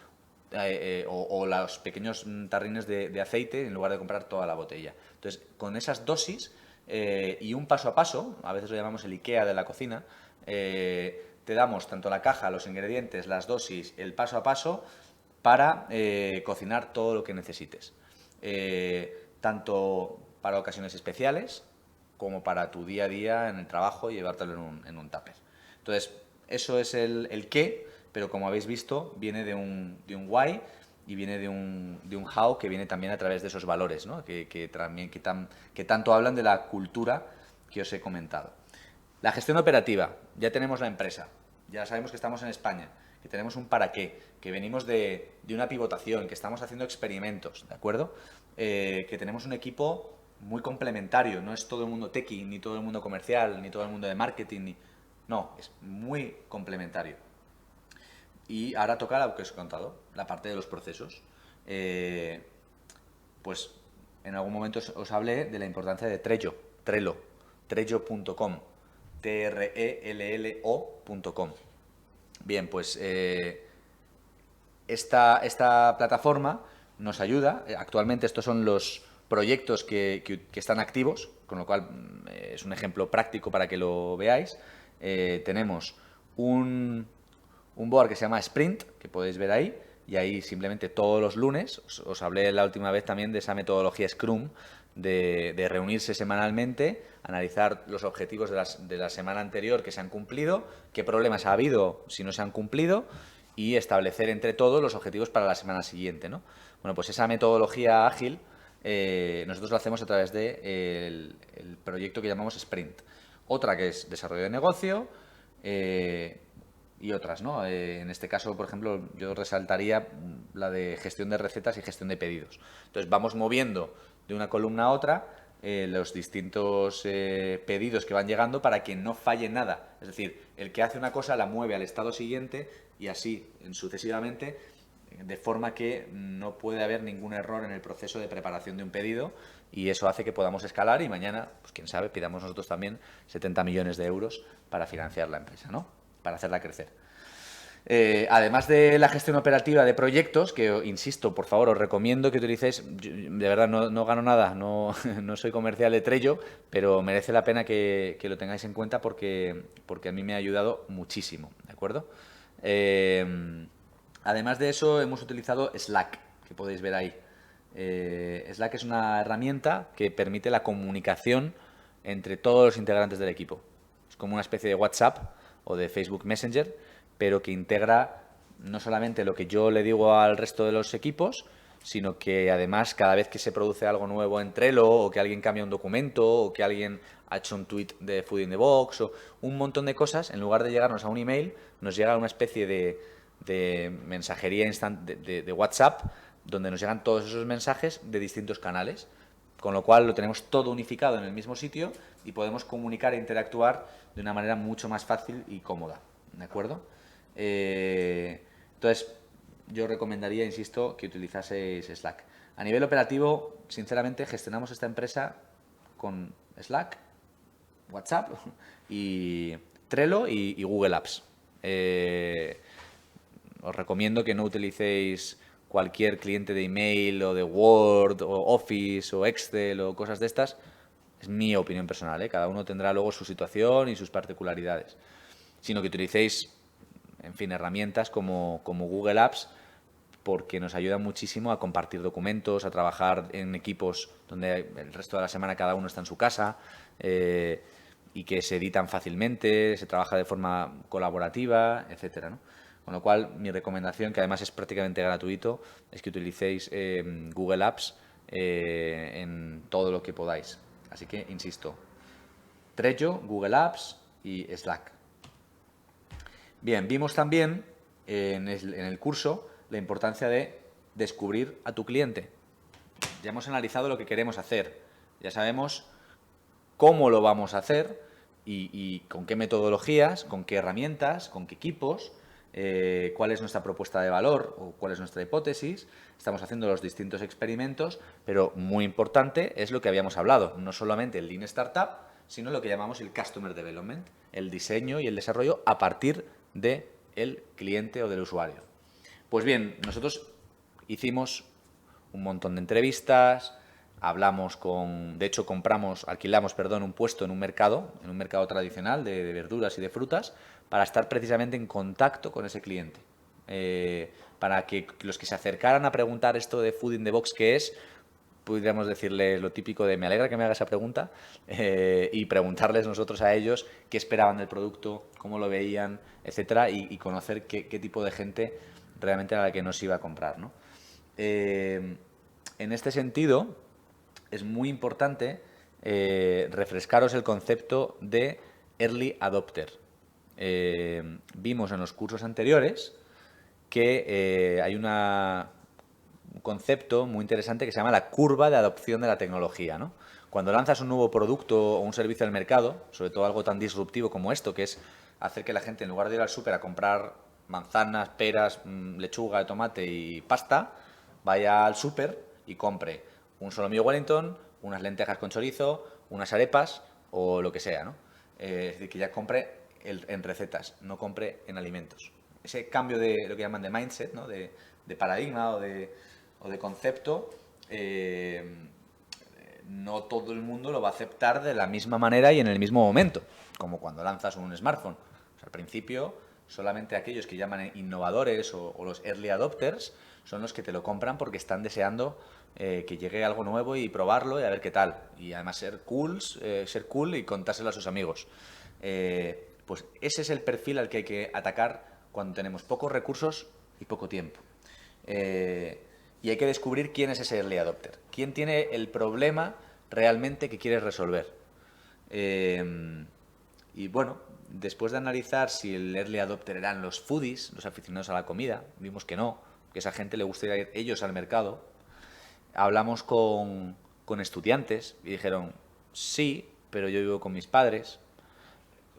o los pequeños tarrines de aceite en lugar de comprar toda la botella. Entonces, con esas dosis y un paso a paso, a veces lo llamamos el IKEA de la cocina, te damos tanto la caja, los ingredientes, las dosis, el paso a paso para cocinar todo lo que necesites. Tanto para ocasiones especiales como para tu día a día en el trabajo y llevártelo en un tupper. Entonces, eso es el qué, pero como habéis visto, viene de un why y viene de un how que viene también a través de esos valores, ¿no? que tanto hablan de la cultura que os he comentado. La gestión operativa. Ya tenemos la empresa, ya sabemos que estamos en España, que tenemos un para qué, que venimos de una pivotación, que estamos haciendo experimentos, ¿de acuerdo? Que tenemos un equipo muy complementario, no es todo el mundo techie, ni todo el mundo comercial, ni todo el mundo de marketing, no, es muy complementario. Y ahora toca lo que os he contado, la parte de los procesos. Pues en algún momento os hablé de la importancia de Trello, Trello.com, Trello.com. Bien, pues esta plataforma nos ayuda. Actualmente estos son los proyectos que están activos, con lo cual es un ejemplo práctico para que lo veáis. Tenemos un board que se llama Sprint, que podéis ver ahí, y ahí simplemente todos los lunes, os hablé la última vez también de esa metodología Scrum, de reunirse semanalmente, analizar los objetivos de la semana anterior que se han cumplido, qué problemas ha habido si no se han cumplido y establecer entre todos los objetivos para la semana siguiente, ¿no? Bueno, pues esa metodología ágil nosotros lo hacemos a través del proyecto que llamamos Sprint. Otra que es desarrollo de negocio y otras, ¿no? En este caso, por ejemplo, yo resaltaría la de gestión de recetas y gestión de pedidos. Entonces, vamos moviendo de una columna a otra los distintos pedidos que van llegando para que no falle nada. Es decir, el que hace una cosa la mueve al estado siguiente y así sucesivamente, de forma que no puede haber ningún error en el proceso de preparación de un pedido y eso hace que podamos escalar y mañana, pues quién sabe, pidamos nosotros también 70 millones de euros para financiar la empresa, ¿no? Para hacerla crecer. Además de la gestión operativa de proyectos, que insisto, por favor, os recomiendo que utilicéis, de verdad no gano nada, no soy comercial de Trello, pero merece la pena que lo tengáis en cuenta porque a mí me ha ayudado muchísimo, ¿de acuerdo? Además de eso, hemos utilizado Slack, que podéis ver ahí. Slack es una herramienta que permite la comunicación entre todos los integrantes del equipo. Es como una especie de WhatsApp o de Facebook Messenger, pero que integra no solamente lo que yo le digo al resto de los equipos, sino que además cada vez que se produce algo nuevo en Trello o que alguien cambia un documento o que alguien ha hecho un tweet de Food in the Box o un montón de cosas, en lugar de llegarnos a un email, nos llega una especie de mensajería de WhatsApp donde nos llegan todos esos mensajes de distintos canales, con lo cual lo tenemos todo unificado en el mismo sitio y podemos comunicar e interactuar de una manera mucho más fácil y cómoda, ¿de acuerdo? Entonces, yo recomendaría, insisto, que utilizaseis Slack. A nivel operativo, sinceramente, gestionamos esta empresa con Slack, WhatsApp y Trello y Google Apps. Os recomiendo que no utilicéis cualquier cliente de email o de Word o Office o Excel o cosas de estas. Es mi opinión personal, ¿eh? Cada uno tendrá luego su situación y sus particularidades. Sino que utilicéis, en fin, herramientas como Google Apps porque nos ayuda muchísimo a compartir documentos, a trabajar en equipos donde el resto de la semana cada uno está en su casa, y que se editan fácilmente, se trabaja de forma colaborativa, etcétera, ¿no? Con lo cual, mi recomendación, que además es prácticamente gratuito, es que utilicéis Google Apps en todo lo que podáis. Así que, insisto, Trello, Google Apps y Slack. Bien, vimos también en el curso la importancia de descubrir a tu cliente. Ya hemos analizado lo que queremos hacer, ya sabemos cómo lo vamos a hacer y con qué metodologías, con qué herramientas, con qué equipos, cuál es nuestra propuesta de valor o cuál es nuestra hipótesis. Estamos haciendo los distintos experimentos, pero muy importante es lo que habíamos hablado, no solamente el Lean Startup, sino lo que llamamos el Customer Development, el diseño y el desarrollo a partir del cliente o del usuario. Pues bien, nosotros hicimos un montón de entrevistas, de hecho alquilamos un puesto en un mercado tradicional de verduras y de frutas, para estar precisamente en contacto con ese cliente. Para que los que se acercaran a preguntar esto de Food in the Box, ¿qué es?, pudiéramos decirles lo típico de me alegra que me haga esa pregunta, y preguntarles nosotros a ellos qué esperaban del producto, cómo lo veían, etcétera, y conocer qué tipo de gente realmente era la que nos iba a comprar, ¿no? En este sentido, es muy importante refrescaros el concepto de Early Adopter. Vimos en los cursos anteriores que hay un concepto muy interesante que se llama la curva de adopción de la tecnología, ¿no? Cuando lanzas un nuevo producto o un servicio al mercado, sobre todo algo tan disruptivo como esto, que es hacer que la gente, en lugar de ir al súper a comprar manzanas, peras, lechuga, tomate y pasta, vaya al súper y compre un solomillo Wellington, unas lentejas con chorizo, unas arepas o lo que sea, ¿no? Es decir, que ya compre en recetas, no compre en alimentos. Ese cambio de lo que llaman de mindset, ¿no?, de paradigma o de concepto, no todo el mundo lo va a aceptar de la misma manera y en el mismo momento, como cuando lanzas un smartphone. O sea, al principio, solamente aquellos que llaman innovadores o los early adopters son los que te lo compran porque están deseando que llegue algo nuevo y probarlo y a ver qué tal. Y además ser cool y contárselo a sus amigos. Pues ese es el perfil al que hay que atacar cuando tenemos pocos recursos y poco tiempo. Y hay que descubrir quién es ese early adopter, quién tiene el problema realmente que quieres resolver. Y bueno, después de analizar si el early adopter eran los foodies, los aficionados a la comida, vimos que no, que a esa gente le gusta ir ellos al mercado. Hablamos con estudiantes y dijeron, sí, pero yo vivo con mis padres.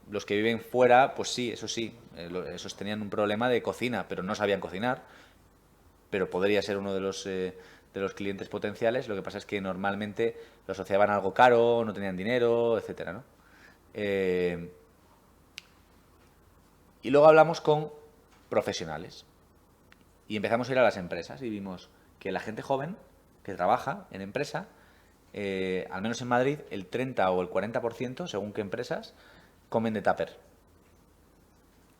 Los que viven fuera, pues sí, esos tenían un problema de cocina, pero no sabían cocinar. Pero podría ser uno de los clientes potenciales. Lo que pasa es que normalmente lo asociaban a algo caro, no tenían dinero, etcétera, ¿no? Y luego hablamos con profesionales y empezamos a ir a las empresas y vimos que la gente joven que trabaja en empresa, al menos en Madrid, el 30 o el 40%, según qué empresas, comen de tupper.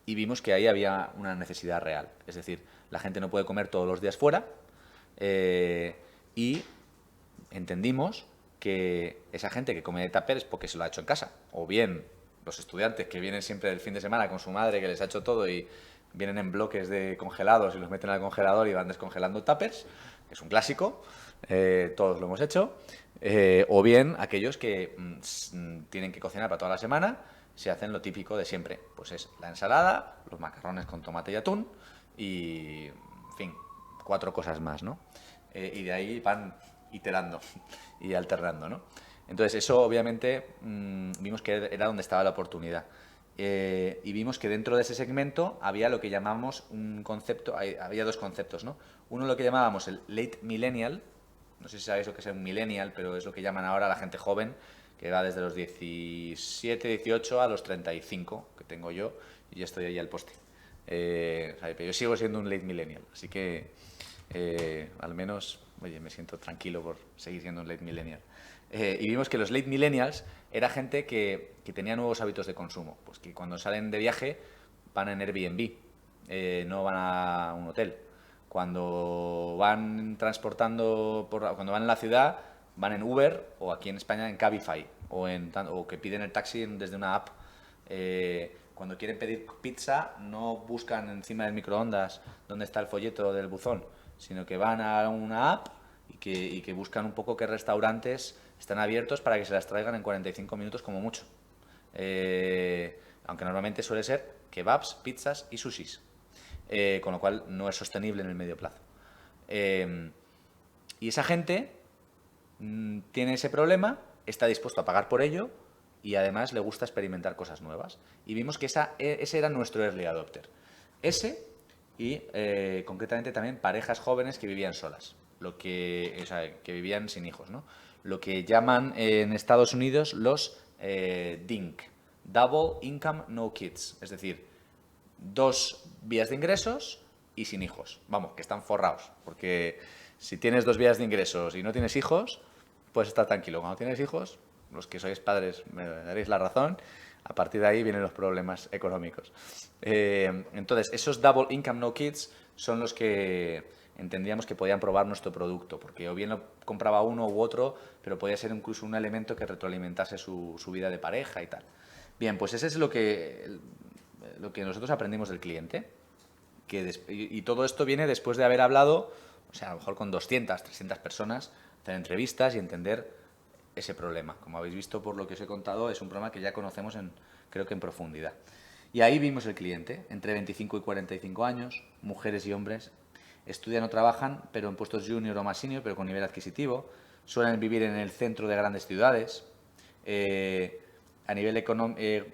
Y vimos que ahí había una necesidad real. Es decir, la gente no puede comer todos los días fuera, y entendimos que esa gente que come de tupper es porque se lo ha hecho en casa. O bien los estudiantes que vienen siempre del fin de semana con su madre que les ha hecho todo y vienen en bloques de congelados y los meten al congelador y van descongelando tuppers, que es un clásico, todos lo hemos hecho. O bien aquellos que tienen que cocinar para toda la semana, se hacen lo típico de siempre, pues es la ensalada, los macarrones con tomate y atún y, en fin, 4 cosas más, ¿no? Y de ahí van iterando y alternando, ¿no? Entonces eso obviamente vimos que era donde estaba la oportunidad. Y vimos que dentro de ese segmento había lo que llamamos un concepto, había 2 conceptos, ¿no? Uno lo que llamábamos el late millennial, no sé si sabéis lo que es un millennial, pero es lo que llaman ahora la gente joven, que va desde los 17, 18 a los 35, que tengo yo, y ya estoy ahí al poste. Pero yo sigo siendo un late millennial, así que al menos, oye, me siento tranquilo por seguir siendo un late millennial. Y vimos que los late millennials era gente que tenía nuevos hábitos de consumo, pues que cuando salen de viaje van en Airbnb, no van a un hotel. cuando van transportando, cuando van en la ciudad, van en Uber o aquí en España en Cabify o que piden el taxi desde una app. Cuando quieren pedir pizza no buscan encima del microondas donde está el folleto del buzón, sino que van a una app y que buscan un poco qué restaurantes están abiertos para que se las traigan en 45 minutos como mucho. Aunque normalmente suele ser kebabs, pizzas y sushis, con lo cual no es sostenible en el medio plazo. Y esa gente tiene ese problema, está dispuesto a pagar por ello y además le gusta experimentar cosas nuevas. Y vimos que ese era nuestro early adopter. Ese y concretamente también parejas jóvenes que vivían solas, que vivían sin hijos, ¿no? Lo que llaman en Estados Unidos los DINK, Double Income No Kids, es decir, 2 vías de ingresos y sin hijos. Vamos, que están forrados, porque si tienes 2 vías de ingresos y no tienes hijos, puedes estar tranquilo. Cuando tienes hijos, los que sois padres me daréis la razón, a partir de ahí vienen los problemas económicos. Entonces, esos Double Income No Kids son los que entendíamos que podían probar nuestro producto, porque o bien lo compraba uno u otro, pero podía ser incluso un elemento que retroalimentase su vida de pareja y tal. Bien, pues ese es lo que nosotros aprendimos del cliente. Y todo esto viene después de haber hablado, o sea, a lo mejor con 200, 300 personas, hacer entrevistas y entender ese problema. Como habéis visto por lo que os he contado, es un problema que ya conocemos creo que en profundidad. Y ahí vimos el cliente, entre 25 y 45 años, mujeres y hombres, estudian o trabajan, pero en puestos junior o más senior, pero con nivel adquisitivo, suelen vivir en el centro de grandes ciudades. A nivel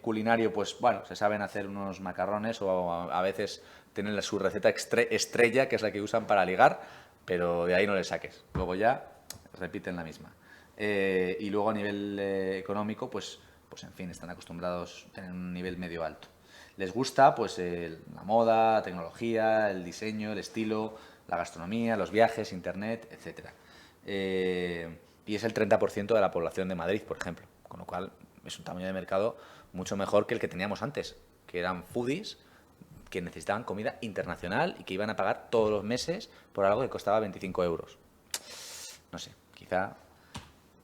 culinario, pues bueno, se saben hacer unos macarrones o a veces tienen su receta estrella, que es la que usan para ligar, pero de ahí no le saques. Luego ya repiten la misma. Y luego a nivel económico, pues en fin, están acostumbrados a tener un nivel medio alto. Les gusta pues la moda, la tecnología, el diseño, el estilo, la gastronomía, los viajes, internet, etc. Y es el 30% de la población de Madrid, por ejemplo, con lo cual es un tamaño de mercado mucho mejor que el que teníamos antes, que eran foodies que necesitaban comida internacional y que iban a pagar todos los meses por algo que costaba 25 euros. No sé, quizá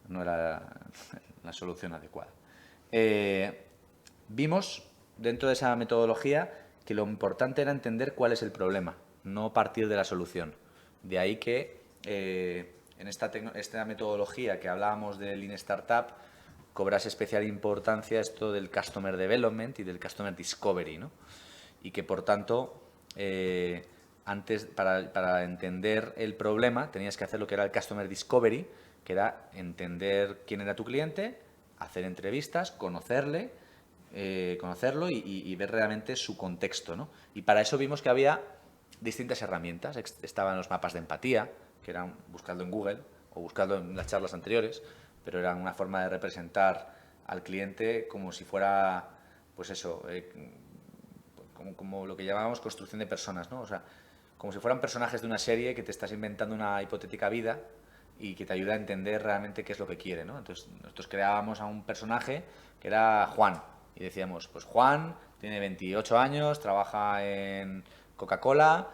no era la solución adecuada. Vimos dentro de esa metodología que lo importante era entender cuál es el problema, no partir de la solución. De ahí que en esta metodología que hablábamos del Lean Startup cobrase especial importancia esto del Customer Development y del Customer Discovery, ¿no? Y que por tanto antes para entender el problema tenías que hacer lo que era el Customer Discovery, que era entender quién era tu cliente, hacer entrevistas, conocerlo y ver realmente su contexto, ¿no? Y para eso vimos que había distintas herramientas. Estaban los mapas de empatía, que eran buscarlo en Google o buscarlo en las charlas anteriores, pero eran una forma de representar al cliente como si fuera, pues eso, como lo que llamábamos construcción de personas, ¿no? O sea, como si fueran personajes de una serie que te estás inventando una hipotética vida y que te ayuda a entender realmente qué es lo que quiere, ¿no? Entonces, nosotros creábamos a un personaje que era Juan y decíamos, pues Juan tiene 28 años, trabaja en Coca-Cola,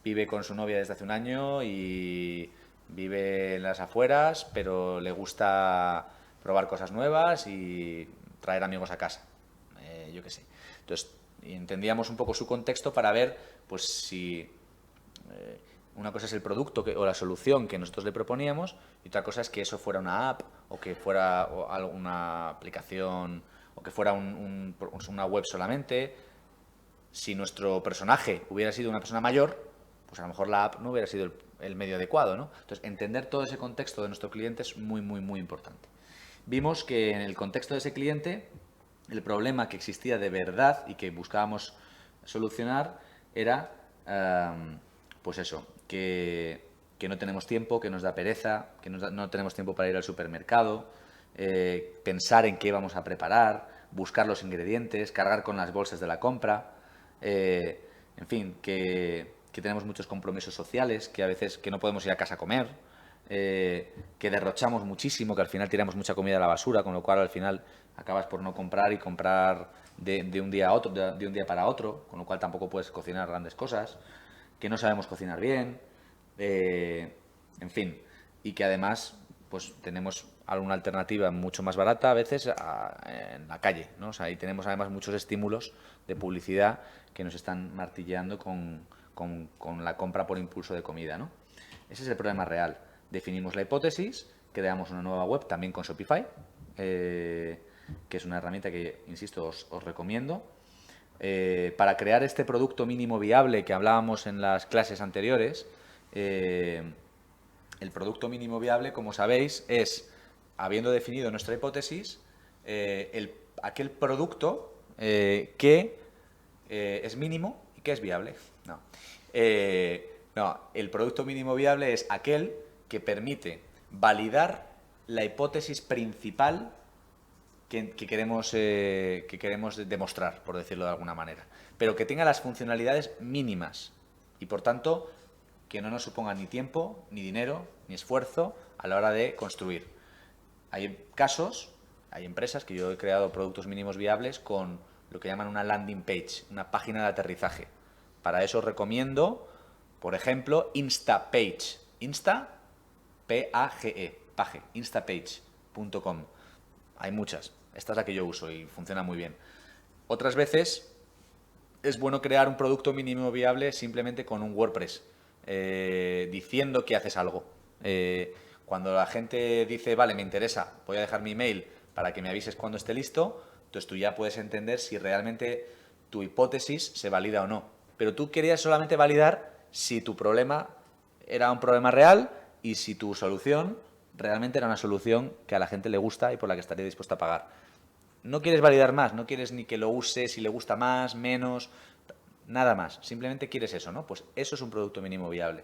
vive con su novia desde hace un año y vive en las afueras, pero le gusta probar cosas nuevas y traer amigos a casa, yo qué sé. Entonces, entendíamos un poco su contexto para ver, pues si una cosa es el producto o la solución que nosotros le proponíamos y otra cosa es que eso fuera una app o que fuera una aplicación o que fuera una web solamente. Si nuestro personaje hubiera sido una persona mayor, pues a lo mejor la app no hubiera sido el medio adecuado, ¿no? Entonces, entender todo ese contexto de nuestro cliente es muy, muy, muy importante. Vimos que en el contexto de ese cliente, el problema que existía de verdad y que buscábamos solucionar era, pues eso, que no tenemos tiempo, que nos da pereza, que no tenemos tiempo para ir al supermercado, pensar en qué vamos a preparar, buscar los ingredientes, cargar con las bolsas de la compra, en fin, que tenemos muchos compromisos sociales, que a veces que no podemos ir a casa a comer, que derrochamos muchísimo, que al final tiramos mucha comida a la basura, con lo cual al final acabas por no comprar y comprar de un día a otro, de un día para otro, con lo cual tampoco puedes cocinar grandes cosas. que no sabemos cocinar bien, en fin, y que además pues tenemos alguna alternativa mucho más barata a veces en la calle, ¿no? O sea, y tenemos además muchos estímulos de publicidad que nos están martilleando con la compra por impulso de comida, ¿no? Ese es el problema real. Definimos la hipótesis, creamos una nueva web también con Shopify, que es una herramienta que, insisto, os recomiendo. Para crear este producto mínimo viable que hablábamos en las clases anteriores, el producto mínimo viable, como sabéis, es, habiendo definido nuestra hipótesis, aquel producto que es mínimo y que es viable. No, el producto mínimo viable es aquel que permite validar la hipótesis principal que queremos demostrar, por decirlo de alguna manera, pero que tenga las funcionalidades mínimas y, por tanto, que no nos suponga ni tiempo, ni dinero, ni esfuerzo a la hora de construir. Hay casos, hay empresas que yo he creado productos mínimos viables con lo que llaman una landing page, una página de aterrizaje. Para eso os recomiendo, por ejemplo, Instapage. Insta, P-A-G-E, page, instapage.com. Hay muchas. Esta es la que yo uso y funciona muy bien. Otras veces es bueno crear un producto mínimo viable simplemente con un WordPress, diciendo que haces algo. Cuando la gente dice, vale, me interesa, voy a dejar mi email para que me avises cuando esté listo, entonces tú ya puedes entender si realmente tu hipótesis se valida o no. Pero tú querías solamente validar si tu problema era un problema real y si tu solución realmente era una solución que a la gente le gusta y por la que estaría dispuesta a pagar. No quieres validar más, no quieres ni que lo use, si le gusta más, menos, nada más. Simplemente quieres eso, ¿no? Pues eso es un producto mínimo viable.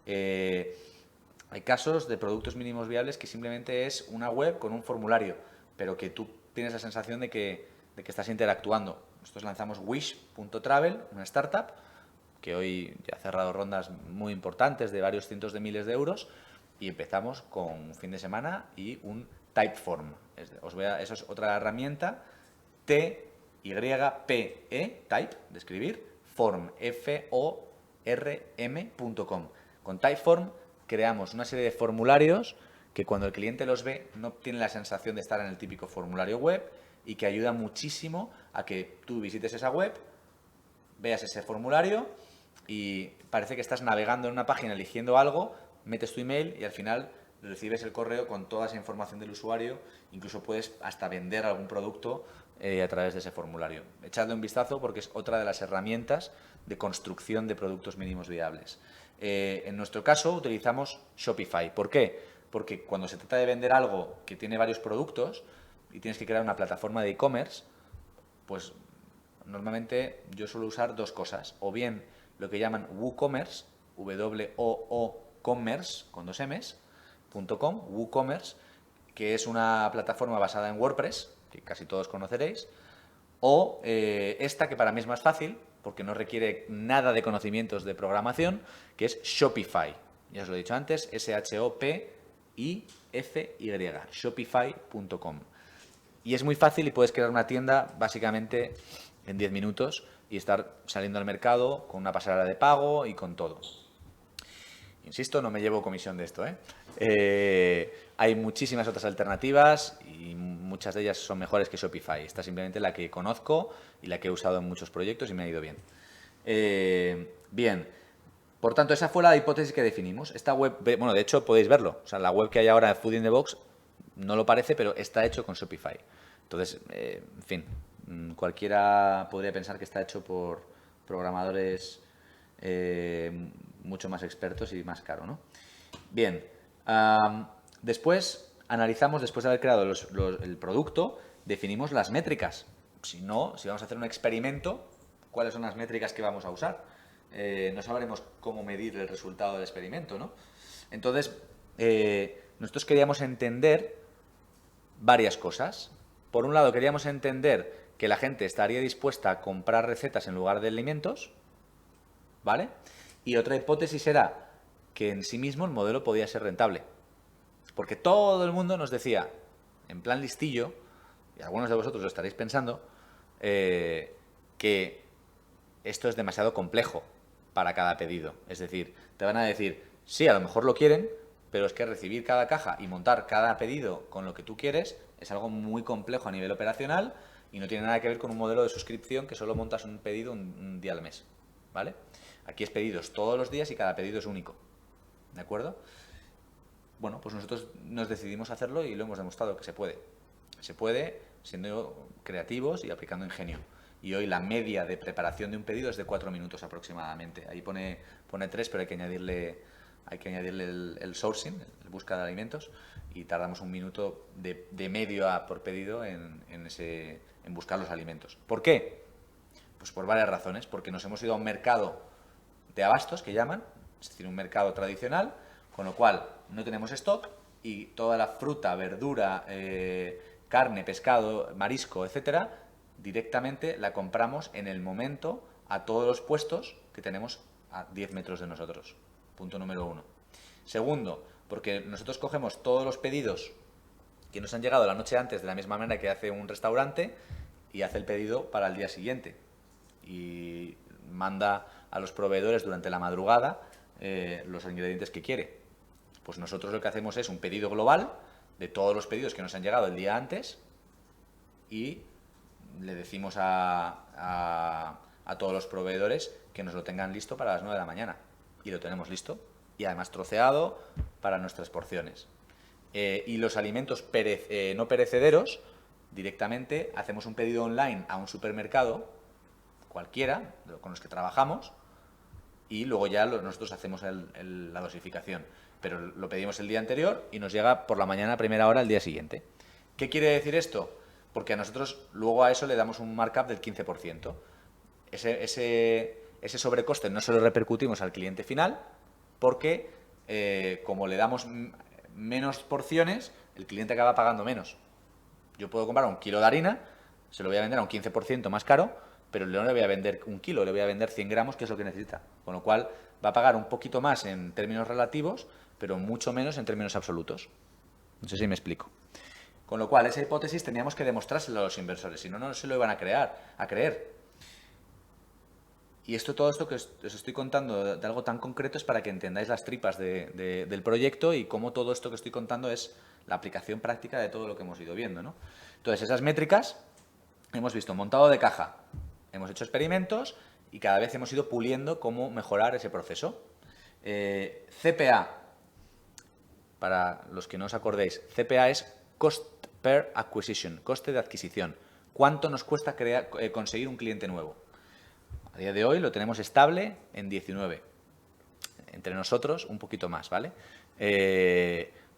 Hay casos de productos mínimos viables que simplemente es una web con un formulario, pero que tú tienes la sensación de que estás interactuando. Nosotros lanzamos Wish.travel, una startup, que hoy ya ha cerrado rondas muy importantes de varios cientos de miles de euros, y empezamos con un fin de semana y un Typeform. Eso es otra herramienta, T-Y-P-E, Type, de escribir, Form, F-O-R-M.com. Con Typeform creamos una serie de formularios que cuando el cliente los ve no tiene la sensación de estar en el típico formulario web y que ayuda muchísimo a que tú visites esa web, veas ese formulario y parece que estás navegando en una página eligiendo algo, metes tu email y al final recibes el correo con toda esa información del usuario, incluso puedes hasta vender algún producto a través de ese formulario. Echadle un vistazo porque es otra de las herramientas de construcción de productos mínimos viables. En nuestro caso utilizamos Shopify. ¿Por qué? Porque cuando se trata de vender algo que tiene varios productos y tienes que crear una plataforma de e-commerce, pues normalmente yo suelo usar dos cosas. O bien lo que llaman WooCommerce, W-O-O-Commerce, con dos M's, .com, WooCommerce, que es una plataforma basada en WordPress, que casi todos conoceréis, o esta que para mí es más fácil, porque no requiere nada de conocimientos de programación, que es Shopify. Ya os lo he dicho antes, S-H-O-P-I-F-Y, shopify.com. Y es muy fácil y puedes crear una tienda básicamente en 10 minutos y estar saliendo al mercado con una pasarela de pago y con todo. Insisto, no me llevo comisión de esto, hay muchísimas otras alternativas y muchas de ellas son mejores que Shopify. Esta es simplemente la que conozco y la que he usado en muchos proyectos y me ha ido bien. Bien, por tanto, esa fue la hipótesis que definimos. Esta web, bueno, de hecho podéis verlo. O sea, la web que hay ahora de Food in the Box no lo parece, pero está hecho con Shopify. Entonces, en fin, cualquiera podría pensar que está hecho por programadores mucho más expertos y más caro, ¿no? Bien, después analizamos, después de haber creado el producto, definimos las métricas. Si vamos a hacer un experimento, ¿cuáles son las métricas que vamos a usar? No sabremos cómo medir el resultado del experimento, ¿no? Entonces, nosotros queríamos entender varias cosas. Por un lado, queríamos entender que la gente estaría dispuesta a comprar recetas en lugar de alimentos, ¿vale? Y otra hipótesis era que en sí mismo el modelo podía ser rentable. Porque todo el mundo nos decía, en plan listillo, y algunos de vosotros lo estaréis pensando, que esto es demasiado complejo, para cada pedido. Es decir, te van a decir, sí, a lo mejor lo quieren, pero es que recibir cada caja y montar cada pedido con lo que tú quieres es algo muy complejo a nivel operacional y no tiene nada que ver con un modelo de suscripción que solo montas un pedido un día al mes, ¿vale? Aquí es pedidos todos los días y cada pedido es único, ¿de acuerdo? Bueno, pues nosotros nos decidimos hacerlo y lo hemos demostrado que se puede. Se puede siendo creativos y aplicando ingenio. Y hoy la media de preparación de un pedido es de 4 minutos aproximadamente. Ahí pone 3, pero hay que añadirle el sourcing, el búsqueda de alimentos, y tardamos 1 minuto de medio por pedido en buscar los alimentos. ¿Por qué? Pues por varias razones. Porque nos hemos ido a un mercado de abastos, que llaman, es decir, un mercado tradicional, con lo cual no tenemos stock y toda la fruta, verdura, carne, pescado, marisco, etcétera, directamente la compramos en el momento a todos los puestos que tenemos a 10 metros de nosotros. Punto número 1. Segundo, porque nosotros cogemos todos los pedidos que nos han llegado la noche antes de la misma manera que hace un restaurante y hace el pedido para el día siguiente. Y manda a los proveedores durante la madrugada los ingredientes que quiere. Pues nosotros lo que hacemos es un pedido global de todos los pedidos que nos han llegado el día antes y le decimos a todos los proveedores que nos lo tengan listo para las 9 de la mañana. Y lo tenemos listo y además troceado para nuestras porciones. Y los alimentos no perecederos, directamente hacemos un pedido online a un supermercado, cualquiera, con los que trabajamos, y luego ya nosotros hacemos la dosificación. Pero lo pedimos el día anterior y nos llega por la mañana a primera hora el día siguiente. ¿Qué quiere decir esto? Porque a nosotros luego a eso le damos un markup del 15%. Ese sobrecoste no se lo repercutimos al cliente final porque como le damos menos porciones, el cliente acaba pagando menos. Yo puedo comprar 1 kilo de harina, se lo voy a vender a un 15% más caro, pero no le voy a vender 1 kilo, le voy a vender 100 gramos, que es lo que necesita. Con lo cual va a pagar un poquito más en términos relativos, pero mucho menos en términos absolutos. No sé si me explico. Con lo cual, esa hipótesis teníamos que demostrárselo a los inversores, si no, no se lo iban a creer. Y todo esto que os estoy contando de algo tan concreto es para que entendáis las tripas del proyecto y cómo todo esto que estoy contando es la aplicación práctica de todo lo que hemos ido viendo, ¿no? Entonces, esas métricas hemos visto montado de caja, hemos hecho experimentos y cada vez hemos ido puliendo cómo mejorar ese proceso. CPA, para los que no os acordéis, CPA es Cost per Acquisition, coste de adquisición. ¿Cuánto nos cuesta conseguir un cliente nuevo? A día de hoy lo tenemos estable en 19. Entre nosotros un poquito más, ¿vale?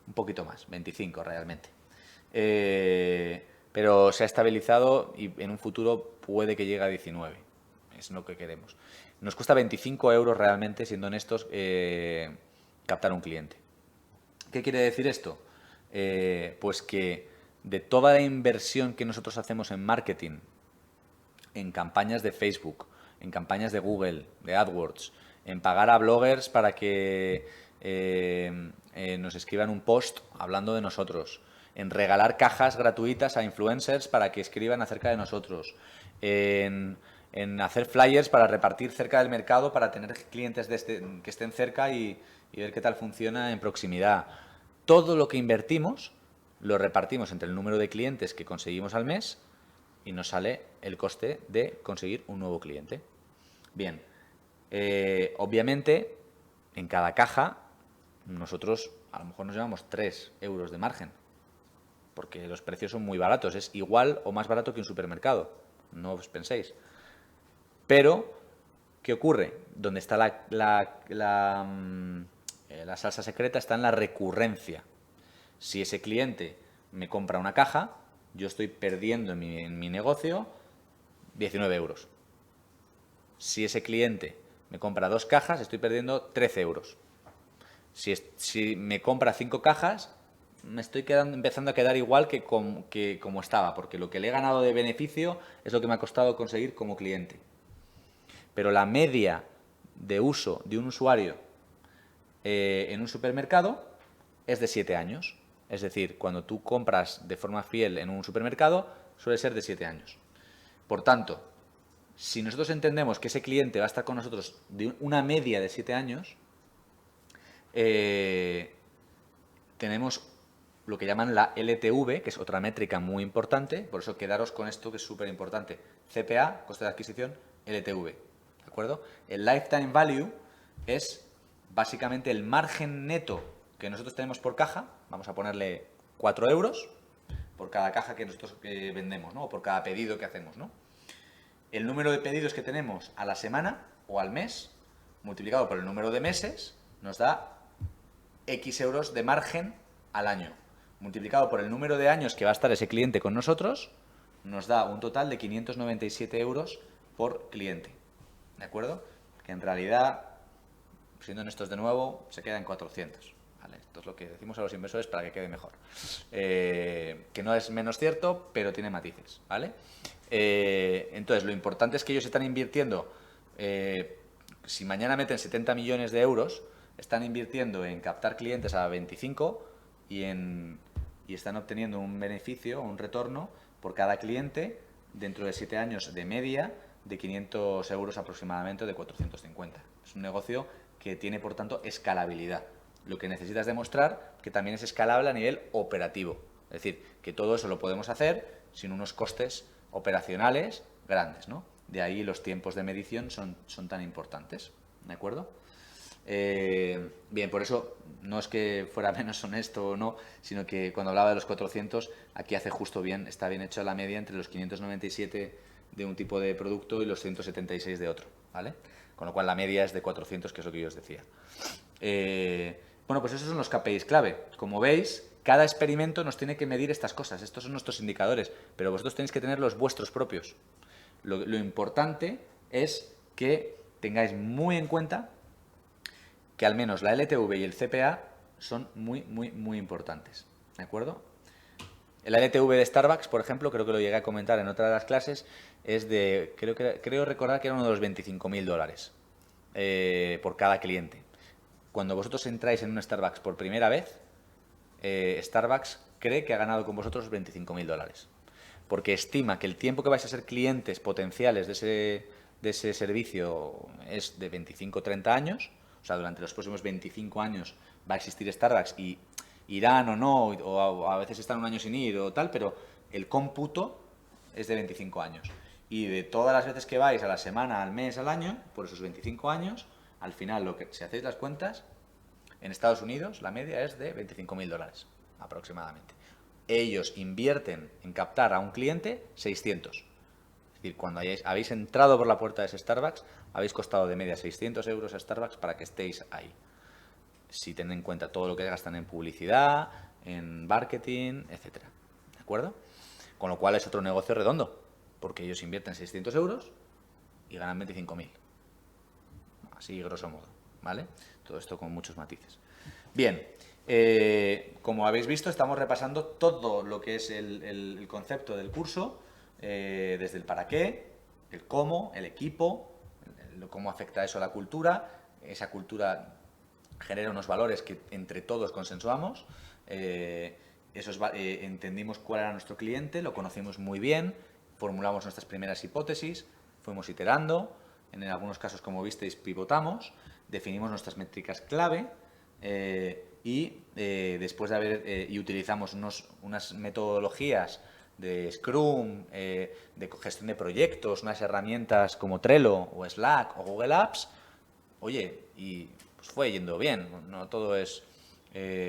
Un poquito más, 25 realmente. Pero se ha estabilizado y en un futuro puede que llegue a 19. Es lo que queremos. Nos cuesta 25 euros realmente, siendo honestos, captar un cliente. ¿Qué quiere decir esto? Pues que de toda la inversión que nosotros hacemos en marketing, en campañas de Facebook, en campañas de Google, de AdWords, en pagar a bloggers para que nos escriban un post hablando de nosotros, en regalar cajas gratuitas a influencers para que escriban acerca de nosotros, en hacer flyers para repartir cerca del mercado para tener clientes que estén cerca y ver qué tal funciona en proximidad. Todo lo que invertimos lo repartimos entre el número de clientes que conseguimos al mes y nos sale el coste de conseguir un nuevo cliente. Bien, obviamente en cada caja nosotros a lo mejor nos llevamos 3 euros de margen porque los precios son muy baratos, es igual o más barato que un supermercado, no os penséis. Pero, ¿qué ocurre? Donde está la salsa secreta está en la recurrencia. Si ese cliente me compra una caja, yo estoy perdiendo en mi negocio 19 euros. Si ese cliente me compra 2 cajas, estoy perdiendo 13 euros. Si me compra 5 cajas, me estoy empezando a quedar igual que como estaba, porque lo que le he ganado de beneficio es lo que me ha costado conseguir como cliente. Pero la media de uso de un usuario en un supermercado es de 7 años. Es decir, cuando tú compras de forma fiel en un supermercado, suele ser de 7 años. Por tanto, Si nosotros entendemos que ese cliente va a estar con nosotros de una media de 7 años, tenemos lo que llaman la LTV, que es otra métrica muy importante, por eso quedaros con esto que es súper importante. CPA, coste de adquisición, LTV, ¿de acuerdo? El Lifetime Value es básicamente el margen neto que nosotros tenemos por caja, vamos a ponerle 4 euros por cada caja que nosotros vendemos, ¿no? O por cada pedido que hacemos, ¿no? El número de pedidos que tenemos a la semana o al mes, multiplicado por el número de meses, nos da X euros de margen al año. Multiplicado por el número de años que va a estar ese cliente con nosotros, nos da un total de 597 euros por cliente. ¿De acuerdo? Que en realidad, siendo honestos de nuevo, se queda en 400. ¿Vale? Esto es lo que decimos a los inversores para que quede mejor. Que no es menos cierto, pero tiene matices. ¿Vale? Entonces, lo importante es que ellos están invirtiendo, si mañana meten 70 millones de euros, están invirtiendo en captar clientes a 25 y están obteniendo un beneficio, un retorno por cada cliente dentro de 7 años de media de 500 euros aproximadamente, de 450. Es un negocio que tiene, por tanto, escalabilidad. Lo que necesitas demostrar que también es escalable a nivel operativo. Es decir, que todo eso lo podemos hacer sin unos costes operacionales grandes, ¿no? De ahí los tiempos de medición son tan importantes, ¿de acuerdo? Bien, por eso no es que fuera menos honesto o no, sino que cuando hablaba de los 400, aquí hace justo bien, está bien hecho la media entre los 597 de un tipo de producto y los 176 de otro, ¿vale? Con lo cual la media es de 400, que es lo que yo os decía. Bueno, pues esos son los KPIs clave. Como veis, cada experimento nos tiene que medir estas cosas. Estos son nuestros indicadores, pero vosotros tenéis que tener los vuestros propios. Lo importante es que tengáis muy en cuenta que al menos la LTV y el CPA son muy importantes. ¿De acuerdo? El LTV de Starbucks, por ejemplo, creo que lo llegué a comentar en otra de las clases, es de, creo recordar que era uno de los 25.000 dólares por cada cliente. Cuando vosotros entráis en un Starbucks por primera vez, Starbucks cree que ha ganado con vosotros 25.000 dólares. Porque estima que el tiempo que vais a ser clientes potenciales de ese servicio es de 25 o 30 años. O sea, durante los próximos 25 años va a existir Starbucks y irán o no, o a veces están un año sin ir o tal, pero el cómputo es de 25 años. Y de todas las veces que vais a la semana, al mes, al año, por esos 25 años, al final, si hacéis las cuentas, en Estados Unidos la media es de 25.000 dólares aproximadamente. Ellos invierten en captar a un cliente 600. Es decir, cuando habéis entrado por la puerta de ese Starbucks, habéis costado de media 600 euros a Starbucks para que estéis ahí. Si tienen en cuenta todo lo que gastan en publicidad, en marketing, etcétera. ¿De acuerdo? Con lo cual es otro negocio redondo, porque ellos invierten 600 euros y ganan 25.000. Así, grosso modo, ¿vale? Todo esto con muchos matices. Bien, como habéis visto, estamos repasando todo lo que es el concepto del curso, desde el para qué, el cómo, el equipo, cómo afecta eso a la cultura. Esa cultura genera unos valores que entre todos consensuamos. Entendimos cuál era nuestro cliente, lo conocimos muy bien, formulamos nuestras primeras hipótesis, fuimos iterando, en algunos casos, como visteis, pivotamos, definimos nuestras métricas clave después de y utilizamos unas metodologías de Scrum, de gestión de proyectos, unas herramientas como Trello o Slack o Google Apps. Oye, y pues fue yendo bien, no todo es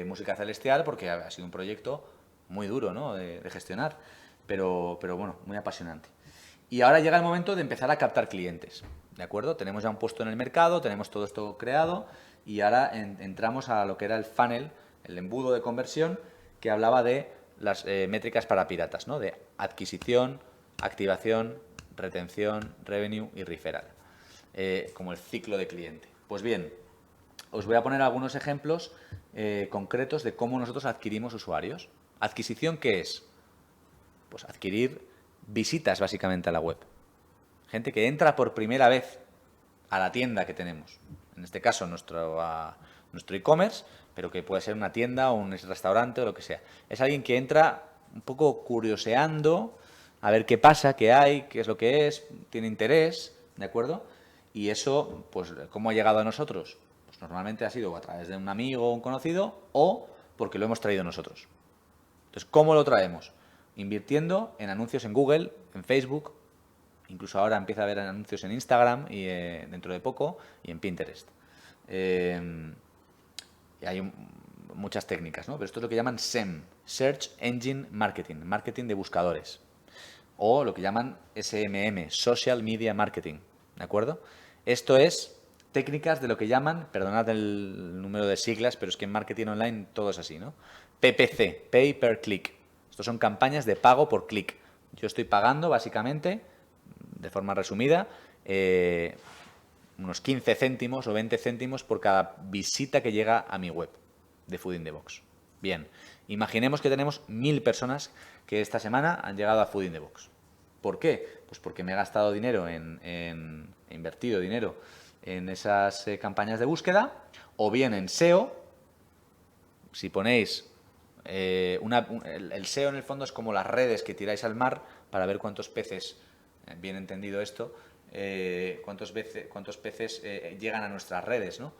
música celestial, porque ha sido un proyecto muy duro, ¿no?, de gestionar, pero bueno, muy apasionante. Y ahora llega el momento de empezar a captar clientes, ¿de acuerdo? Tenemos ya un puesto en el mercado, tenemos todo esto creado y ahora entramos a lo que era el funnel, el embudo de conversión, que hablaba de las métricas para piratas, ¿no?, de adquisición, activación, retención, revenue y referral, como el ciclo de cliente. Pues bien, os voy a poner algunos ejemplos concretos de cómo nosotros adquirimos usuarios. ¿Adquisición qué es? Pues adquirir visitas básicamente a la web. Gente que entra por primera vez a la tienda que tenemos. En este caso nuestro e-commerce, pero que puede ser una tienda o un restaurante o lo que sea. Es alguien que entra un poco curioseando a ver qué pasa, qué hay, qué es lo que es, tiene interés, ¿de acuerdo? Y eso, pues, ¿cómo ha llegado a nosotros? Pues normalmente ha sido a través de un amigo o un conocido o porque lo hemos traído nosotros. Entonces, ¿cómo lo traemos? Invirtiendo en anuncios en Google, en Facebook, incluso ahora empieza a haber anuncios en Instagram y dentro de poco, y en Pinterest. Y hay muchas técnicas, ¿no? Pero esto es lo que llaman SEM, Search Engine Marketing, marketing de buscadores. O lo que llaman SMM, Social Media Marketing, ¿de acuerdo? Esto es técnicas de lo que llaman, perdonad el número de siglas, pero es que en marketing online todo es así, ¿no? PPC, Pay Per Click. Estos son campañas de pago por clic. Yo estoy pagando, básicamente, de forma resumida, unos 15 céntimos o 20 céntimos por cada visita que llega a mi web de Food in the Box. Bien, imaginemos que tenemos 1000 personas que esta semana han llegado a Food in the Box. ¿Por qué? Pues porque me he gastado dinero he invertido dinero en esas campañas de búsqueda, o bien en SEO. Si ponéis el SEO en el fondo es como las redes que tiráis al mar para ver cuántos peces, bien entendido esto, cuántos peces llegan a nuestras redes, ¿no?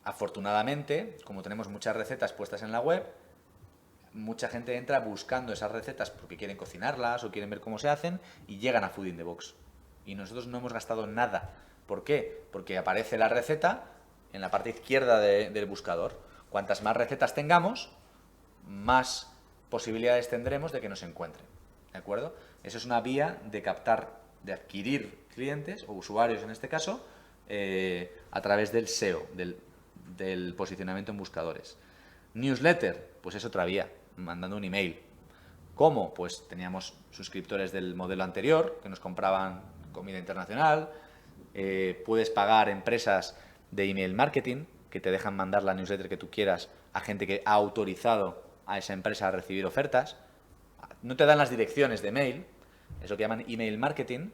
Afortunadamente, como tenemos muchas recetas puestas en la web, mucha gente entra buscando esas recetas porque quieren cocinarlas o quieren ver cómo se hacen y llegan a Food in the Box. Y nosotros no hemos gastado nada. ¿Por qué? Porque aparece la receta en la parte izquierda del buscador. Cuantas más recetas tengamos, más posibilidades tendremos de que nos encuentren. ¿De acuerdo? Eso es una vía de captar, de adquirir clientes o usuarios en este caso, a través del SEO, del posicionamiento en buscadores. Newsletter, pues es otra vía, mandando un email. ¿Cómo? Pues teníamos suscriptores del modelo anterior que nos compraban comida internacional. Puedes pagar empresas de email marketing que te dejan mandar la newsletter que tú quieras a gente que ha autorizado a esa empresa a recibir ofertas. No te dan las direcciones de mail, es lo que llaman email marketing.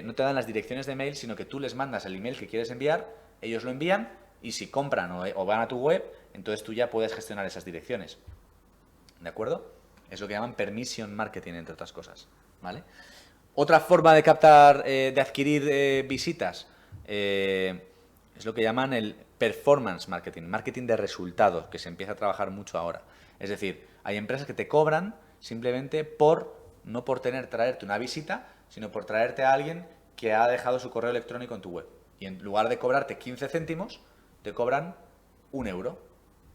No te dan las direcciones de mail, sino que tú les mandas el email que quieres enviar, ellos lo envían y si compran o van a tu web, entonces tú ya puedes gestionar esas direcciones. ¿De acuerdo? Es lo que llaman permission marketing, entre otras cosas. ¿Vale? Otra forma de captar, de adquirir visitas, es lo que llaman el performance marketing, marketing de resultados, que se empieza a trabajar mucho ahora. Es decir, hay empresas que te cobran simplemente no por traerte una visita, sino por traerte a alguien que ha dejado su correo electrónico en tu web. Y en lugar de cobrarte 15 céntimos, te cobran 1 euro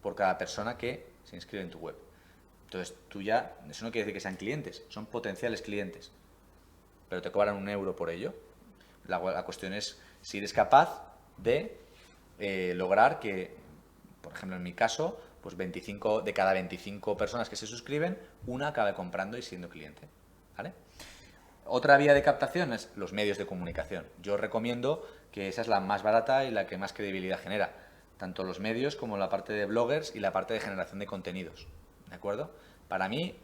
por cada persona que se inscribe en tu web. Entonces, eso no quiere decir que sean clientes, son potenciales clientes, pero te cobran 1 euro por ello. La cuestión es si eres capaz de lograr que, por ejemplo, en mi caso, pues 25 de cada 25 personas que se suscriben, una acabe comprando y siendo cliente. ¿Vale? Otra vía de captación es los medios de comunicación. Yo recomiendo que esa es la más barata y la que más credibilidad genera. Tanto los medios como la parte de bloggers y la parte de generación de contenidos. ¿De acuerdo? Para mí,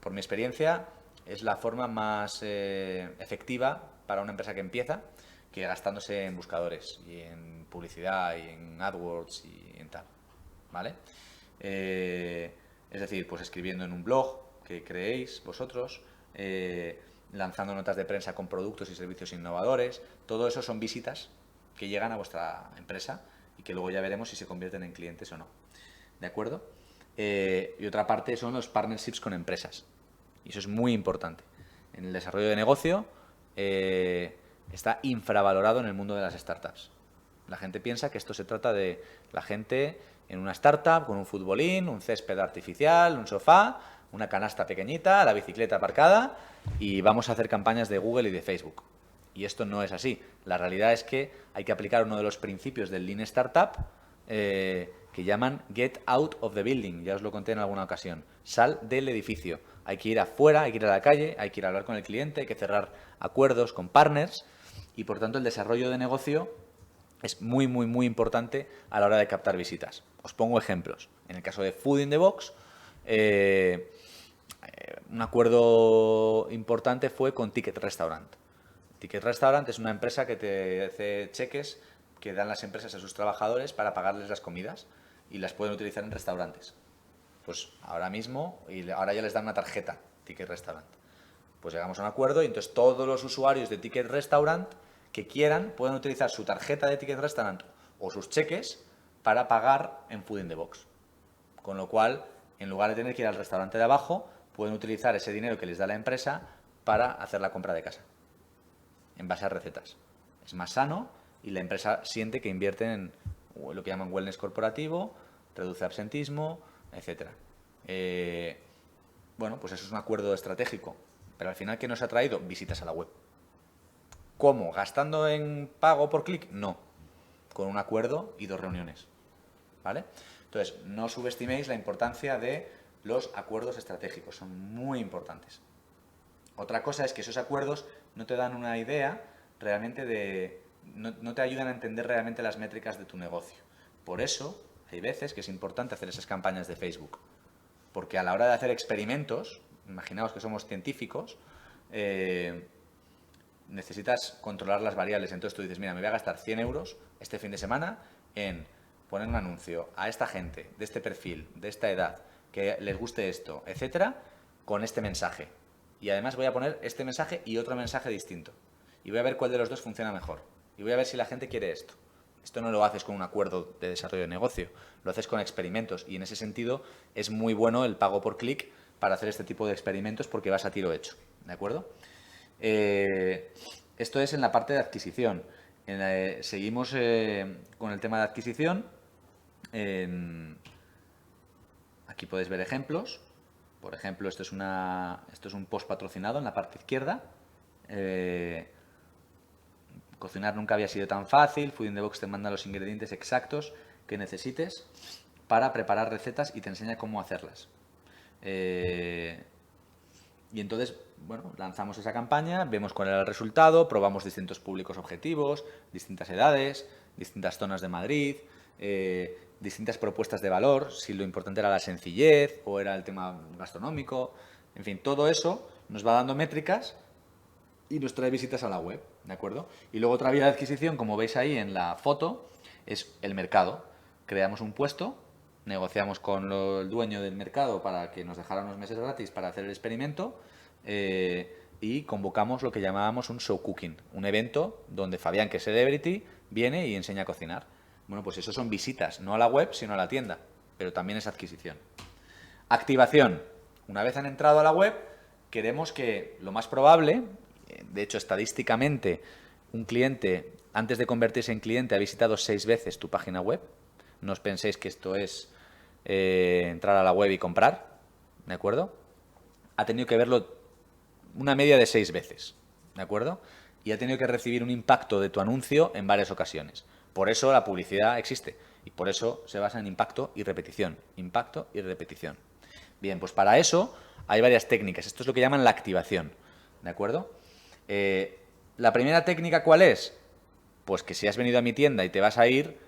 por mi experiencia, es la forma más efectiva para una empresa que empieza que gastándose en buscadores y en publicidad y en AdWords y en tal. ¿Vale? Es decir, pues escribiendo en un blog que creéis vosotros, lanzando notas de prensa con productos y servicios innovadores. Todo eso son visitas que llegan a vuestra empresa y que luego ya veremos si se convierten en clientes o no. ¿De acuerdo? Y otra parte son los partnerships con empresas. Y eso es muy importante. En el desarrollo de negocio está infravalorado en el mundo de las startups. La gente piensa que esto se trata de la gente en una startup con un futbolín, un césped artificial, un sofá, una canasta pequeñita, la bicicleta aparcada y vamos a hacer campañas de Google y de Facebook. Y esto no es así. La realidad es que hay que aplicar uno de los principios del Lean Startup que llaman Get Out of the Building. Ya os lo conté en alguna ocasión. Sal del edificio. Hay que ir afuera, hay que ir a la calle, hay que ir a hablar con el cliente, hay que cerrar acuerdos con partners y por tanto el desarrollo de negocio es muy, muy, muy importante a la hora de captar visitas. Os pongo ejemplos. En el caso de Food in the Box, un acuerdo importante fue con Ticket Restaurant. Ticket Restaurant es una empresa que te hace cheques que dan las empresas a sus trabajadores para pagarles las comidas y las pueden utilizar en restaurantes. Pues ahora mismo, y ahora ya les dan una tarjeta Ticket Restaurant. Pues llegamos a un acuerdo y entonces todos los usuarios de Ticket Restaurant que quieran pueden utilizar su tarjeta de Ticket Restaurant o sus cheques para pagar en Food in the Box. Con lo cual, en lugar de tener que ir al restaurante de abajo, pueden utilizar ese dinero que les da la empresa para hacer la compra de casa, en base a recetas. Es más sano y la empresa siente que invierte en lo que llaman wellness corporativo, reduce absentismo, etc. Bueno, pues eso es un acuerdo estratégico. Pero al final, ¿qué nos ha traído? Visitas a la web. ¿Cómo? ¿Gastando en pago por clic? No. Con un acuerdo y 2 reuniones. ¿Vale? Entonces, no subestiméis la importancia de los acuerdos estratégicos. Son muy importantes. Otra cosa es que esos acuerdos no te dan una idea realmente de... No te ayudan a entender realmente las métricas de tu negocio. Por eso, hay veces que es importante hacer esas campañas de Facebook. Porque a la hora de hacer experimentos, imaginaos que somos científicos, necesitas controlar las variables. Entonces tú dices, mira, me voy a gastar 100 euros este fin de semana en poner un anuncio a esta gente de este perfil, de esta edad, que les guste esto, etcétera, con este mensaje. Y además voy a poner este mensaje y otro mensaje distinto. Y voy a ver cuál de los dos funciona mejor. Y voy a ver si la gente quiere esto. Esto no lo haces con un acuerdo de desarrollo de negocio, lo haces con experimentos. Y en ese sentido es muy bueno el pago por clic para hacer este tipo de experimentos porque vas a tiro hecho. ¿De acuerdo? Esto es en la parte de adquisición. Seguimos con el tema de adquisición. Aquí podéis ver ejemplos. Por ejemplo, esto es un post patrocinado en la parte izquierda. Cocinar nunca había sido tan fácil. Food in the Box te manda los ingredientes exactos que necesites para preparar recetas y te enseña cómo hacerlas. Y entonces, bueno, lanzamos esa campaña, vemos cuál era el resultado, probamos distintos públicos objetivos, distintas edades, distintas zonas de Madrid, distintas propuestas de valor, si lo importante era la sencillez o era el tema gastronómico. En fin, todo eso nos va dando métricas y nos trae visitas a la web, ¿de acuerdo? Y luego otra vía de adquisición, como veis ahí en la foto, es el mercado. Creamos un puesto, negociamos con el dueño del mercado para que nos dejara unos meses gratis para hacer el experimento y convocamos lo que llamábamos un show cooking, un evento donde Fabián, que es celebrity, viene y enseña a cocinar. Bueno, pues eso son visitas, no a la web, sino a la tienda, pero también es adquisición. Activación. Una vez han entrado a la web, queremos que lo más probable, de hecho estadísticamente, un cliente, antes de convertirse en cliente, ha visitado 6 veces tu página web. No os penséis que esto es entrar a la web y comprar, ¿de acuerdo? Ha tenido que verlo una media de 6 veces, ¿de acuerdo? Y ha tenido que recibir un impacto de tu anuncio en varias ocasiones. Por eso la publicidad existe y por eso se basa en impacto y repetición. Impacto y repetición. Bien, pues para eso hay varias técnicas. Esto es lo que llaman la activación, ¿de acuerdo? La primera técnica, ¿cuál es? Pues que si has venido a mi tienda y te vas a ir,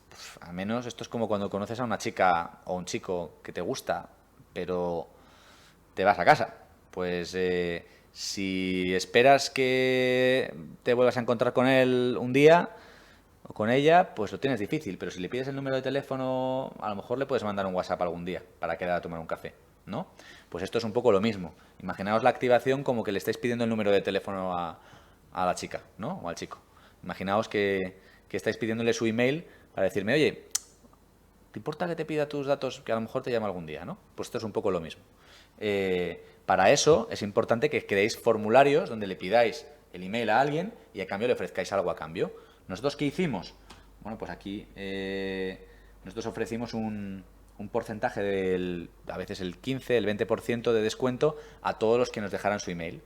pues, al menos esto es como cuando conoces a una chica o un chico que te gusta, pero te vas a casa. Pues si esperas que te vuelvas a encontrar con él un día o con ella, pues lo tienes difícil. Pero si le pides el número de teléfono, a lo mejor le puedes mandar un WhatsApp algún día para quedar a tomar un café, ¿no? Pues esto es un poco lo mismo. Imaginaos la activación como que le estáis pidiendo el número de teléfono a la chica, ¿no? O al chico. Imaginaos que estáis pidiéndole su email para decirme, oye, ¿te importa que te pida tus datos que a lo mejor te llamo algún día, ¿no? Pues esto es un poco lo mismo. Para eso es importante que creéis formularios donde le pidáis el email a alguien y a cambio le ofrezcáis algo a cambio. ¿Nosotros qué hicimos? Bueno, pues aquí nosotros ofrecimos un porcentaje del, a veces el 15, el 20% de descuento a todos los que nos dejaran su email.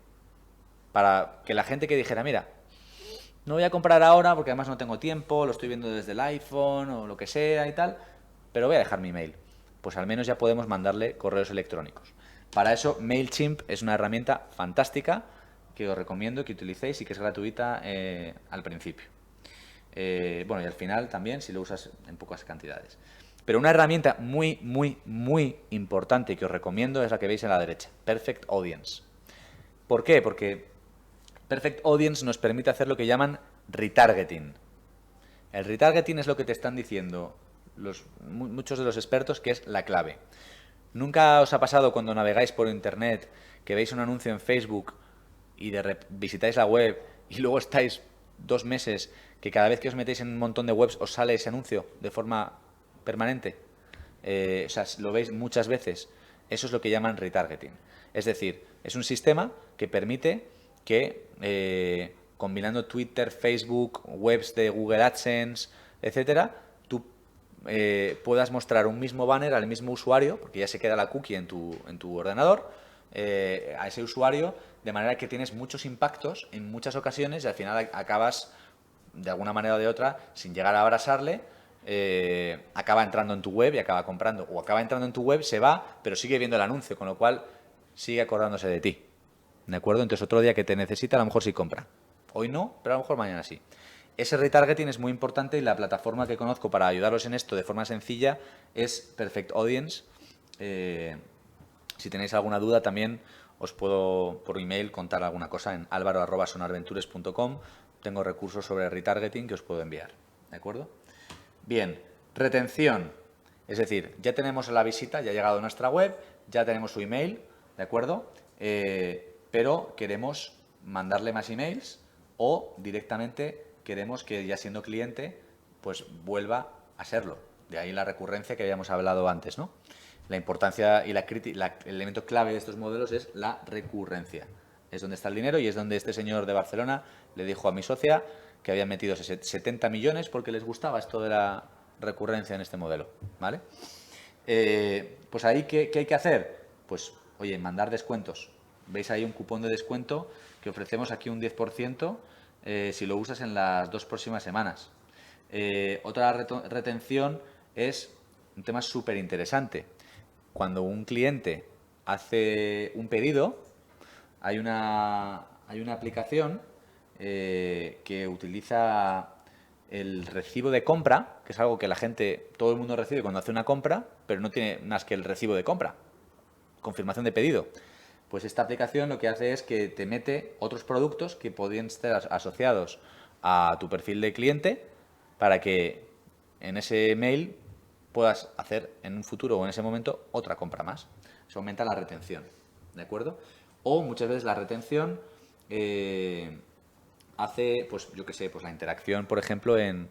Para que la gente que dijera, mira, no voy a comprar ahora porque además no tengo tiempo, lo estoy viendo desde el iPhone o lo que sea y tal, pero voy a dejar mi email. Pues al menos ya podemos mandarle correos electrónicos. Para eso, MailChimp es una herramienta fantástica que os recomiendo que utilicéis y que es gratuita al principio. Bueno, y al final también si lo usas en pocas cantidades. Pero una herramienta muy, muy, muy importante que os recomiendo es la que veis en la derecha, Perfect Audience. ¿Por qué? Porque Perfect Audience nos permite hacer lo que llaman retargeting. El retargeting es lo que te están diciendo muchos de los expertos que es la clave. ¿Nunca os ha pasado cuando navegáis por internet que veis un anuncio en Facebook y visitáis la web y luego estáis 2 meses que cada vez que os metéis en un montón de webs os sale ese anuncio de forma permanente? O sea, lo veis muchas veces. Eso es lo que llaman retargeting. Es decir, es un sistema que permite que combinando Twitter, Facebook, webs de Google AdSense, etcétera, tú puedas mostrar un mismo banner al mismo usuario, porque ya se queda la cookie en tu ordenador, a ese usuario, de manera que tienes muchos impactos en muchas ocasiones y al final acabas, de alguna manera o de otra, sin llegar a abrasarle, acaba entrando en tu web y acaba comprando. O acaba entrando en tu web, se va, pero sigue viendo el anuncio, con lo cual sigue acordándose de ti. ¿De acuerdo? Entonces otro día que te necesita, a lo mejor sí compra. Hoy no, pero a lo mejor mañana sí. Ese retargeting es muy importante y la plataforma que conozco para ayudaros en esto de forma sencilla es Perfect Audience. Si tenéis alguna duda también os puedo por email contar alguna cosa en alvaro@sonarventures.com. Tengo recursos sobre retargeting que os puedo enviar. ¿De acuerdo? Bien, retención. Es decir, ya tenemos la visita, ya ha llegado a nuestra web, ya tenemos su email, ¿de acuerdo? Pero queremos mandarle más emails o directamente queremos que ya siendo cliente pues vuelva a serlo. De ahí la recurrencia que habíamos hablado antes, ¿no? La importancia y el elemento clave de estos modelos es la recurrencia. Es donde está el dinero y es donde este señor de Barcelona le dijo a mi socia que habían metido 70 millones porque les gustaba esto de la recurrencia en este modelo, ¿vale? Pues ahí, ¿qué hay que hacer? Pues, oye, mandar descuentos. Veis ahí un cupón de descuento que ofrecemos aquí un 10% si lo usas en las 2 próximas semanas. Otra retención es un tema súper interesante. Cuando un cliente hace un pedido, hay una aplicación que utiliza el recibo de compra, que es algo que todo el mundo recibe cuando hace una compra, pero no tiene más que el recibo de compra, confirmación de pedido. Pues esta aplicación lo que hace es que te mete otros productos que podrían estar asociados a tu perfil de cliente para que en ese mail puedas hacer en un futuro o en ese momento otra compra más. Eso aumenta la retención, ¿de acuerdo? O muchas veces la retención hace, pues yo qué sé, pues la interacción, por ejemplo, en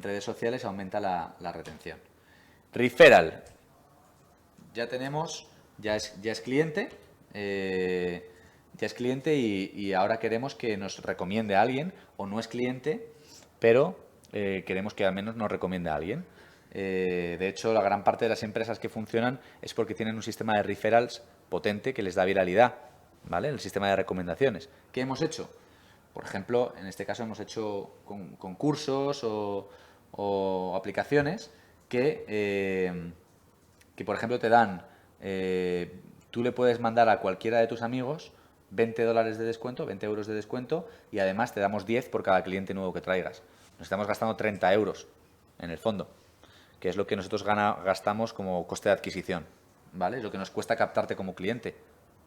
redes sociales aumenta la retención. Referral. Ya tenemos, ya es cliente, y ahora queremos que nos recomiende a alguien, o no es cliente, pero queremos que al menos nos recomiende a alguien. De hecho, la gran parte de las empresas que funcionan es porque tienen un sistema de referrals potente que les da viralidad, ¿vale? El sistema de recomendaciones. ¿Qué hemos hecho? Por ejemplo, en este caso hemos hecho concursos o aplicaciones que por ejemplo, te dan, tú le puedes mandar a cualquiera de tus amigos $20 de descuento, 20 euros de descuento, y además te damos 10 por cada cliente nuevo que traigas. Nos estamos gastando 30 euros en el fondo, que es lo que nosotros gastamos como coste de adquisición, ¿vale? Es lo que nos cuesta captarte como cliente.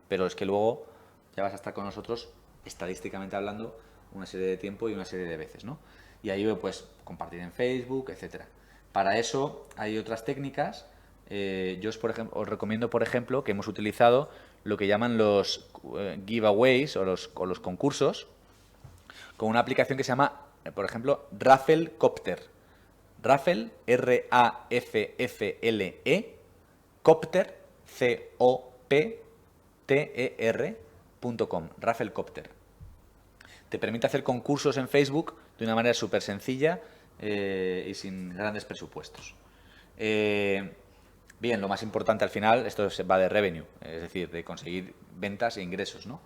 Pero es que luego ya vas a estar con nosotros, estadísticamente hablando, una serie de tiempo y una serie de veces, ¿no? Y ahí pues compartir en Facebook, etcétera. Para eso hay otras técnicas. Yo os recomiendo, por ejemplo, que hemos utilizado lo que llaman los giveaways o los concursos con una aplicación que se llama, por ejemplo, Rafflecopter. Raffle, R-A-F-F-L-E, Copter, C-O-P-T-E-R.com, Rafflecopter. Te permite hacer concursos en Facebook de una manera súper sencilla y sin grandes presupuestos. Bien, lo más importante al final, esto va de revenue, es decir, de conseguir ventas e ingresos, ¿no?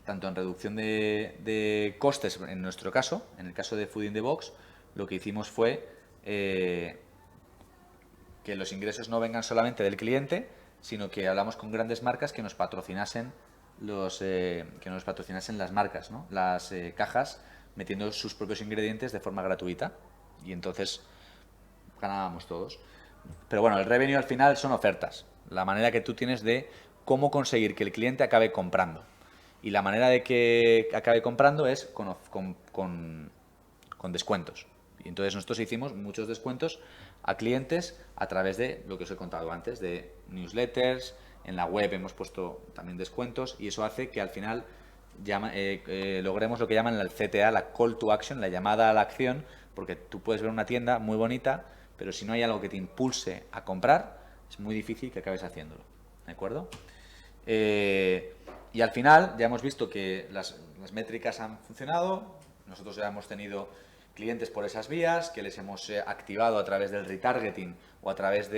Tanto en reducción de costes, en nuestro caso, en el caso de Food in the Box, lo que hicimos fue que los ingresos no vengan solamente del cliente, sino que hablamos con grandes marcas que nos patrocinasen las marcas, ¿no? Las cajas, metiendo sus propios ingredientes de forma gratuita, y entonces ganábamos todos. Pero bueno, el revenue al final son ofertas, la manera que tú tienes de cómo conseguir que el cliente acabe comprando. Y la manera de que acabe comprando es con descuentos. Y entonces nosotros hicimos muchos descuentos a clientes a través de lo que os he contado antes, de newsletters, En la web hemos puesto también descuentos y eso hace que al final logremos lo que llaman el CTA, la Call to Action, la llamada a la acción, porque tú puedes ver una tienda muy bonita, pero si no hay algo que te impulse a comprar, es muy difícil que acabes haciéndolo. ¿De acuerdo? Y al final ya hemos visto que las métricas han funcionado, nosotros ya hemos tenido clientes por esas vías, que les hemos activado a través del retargeting o a través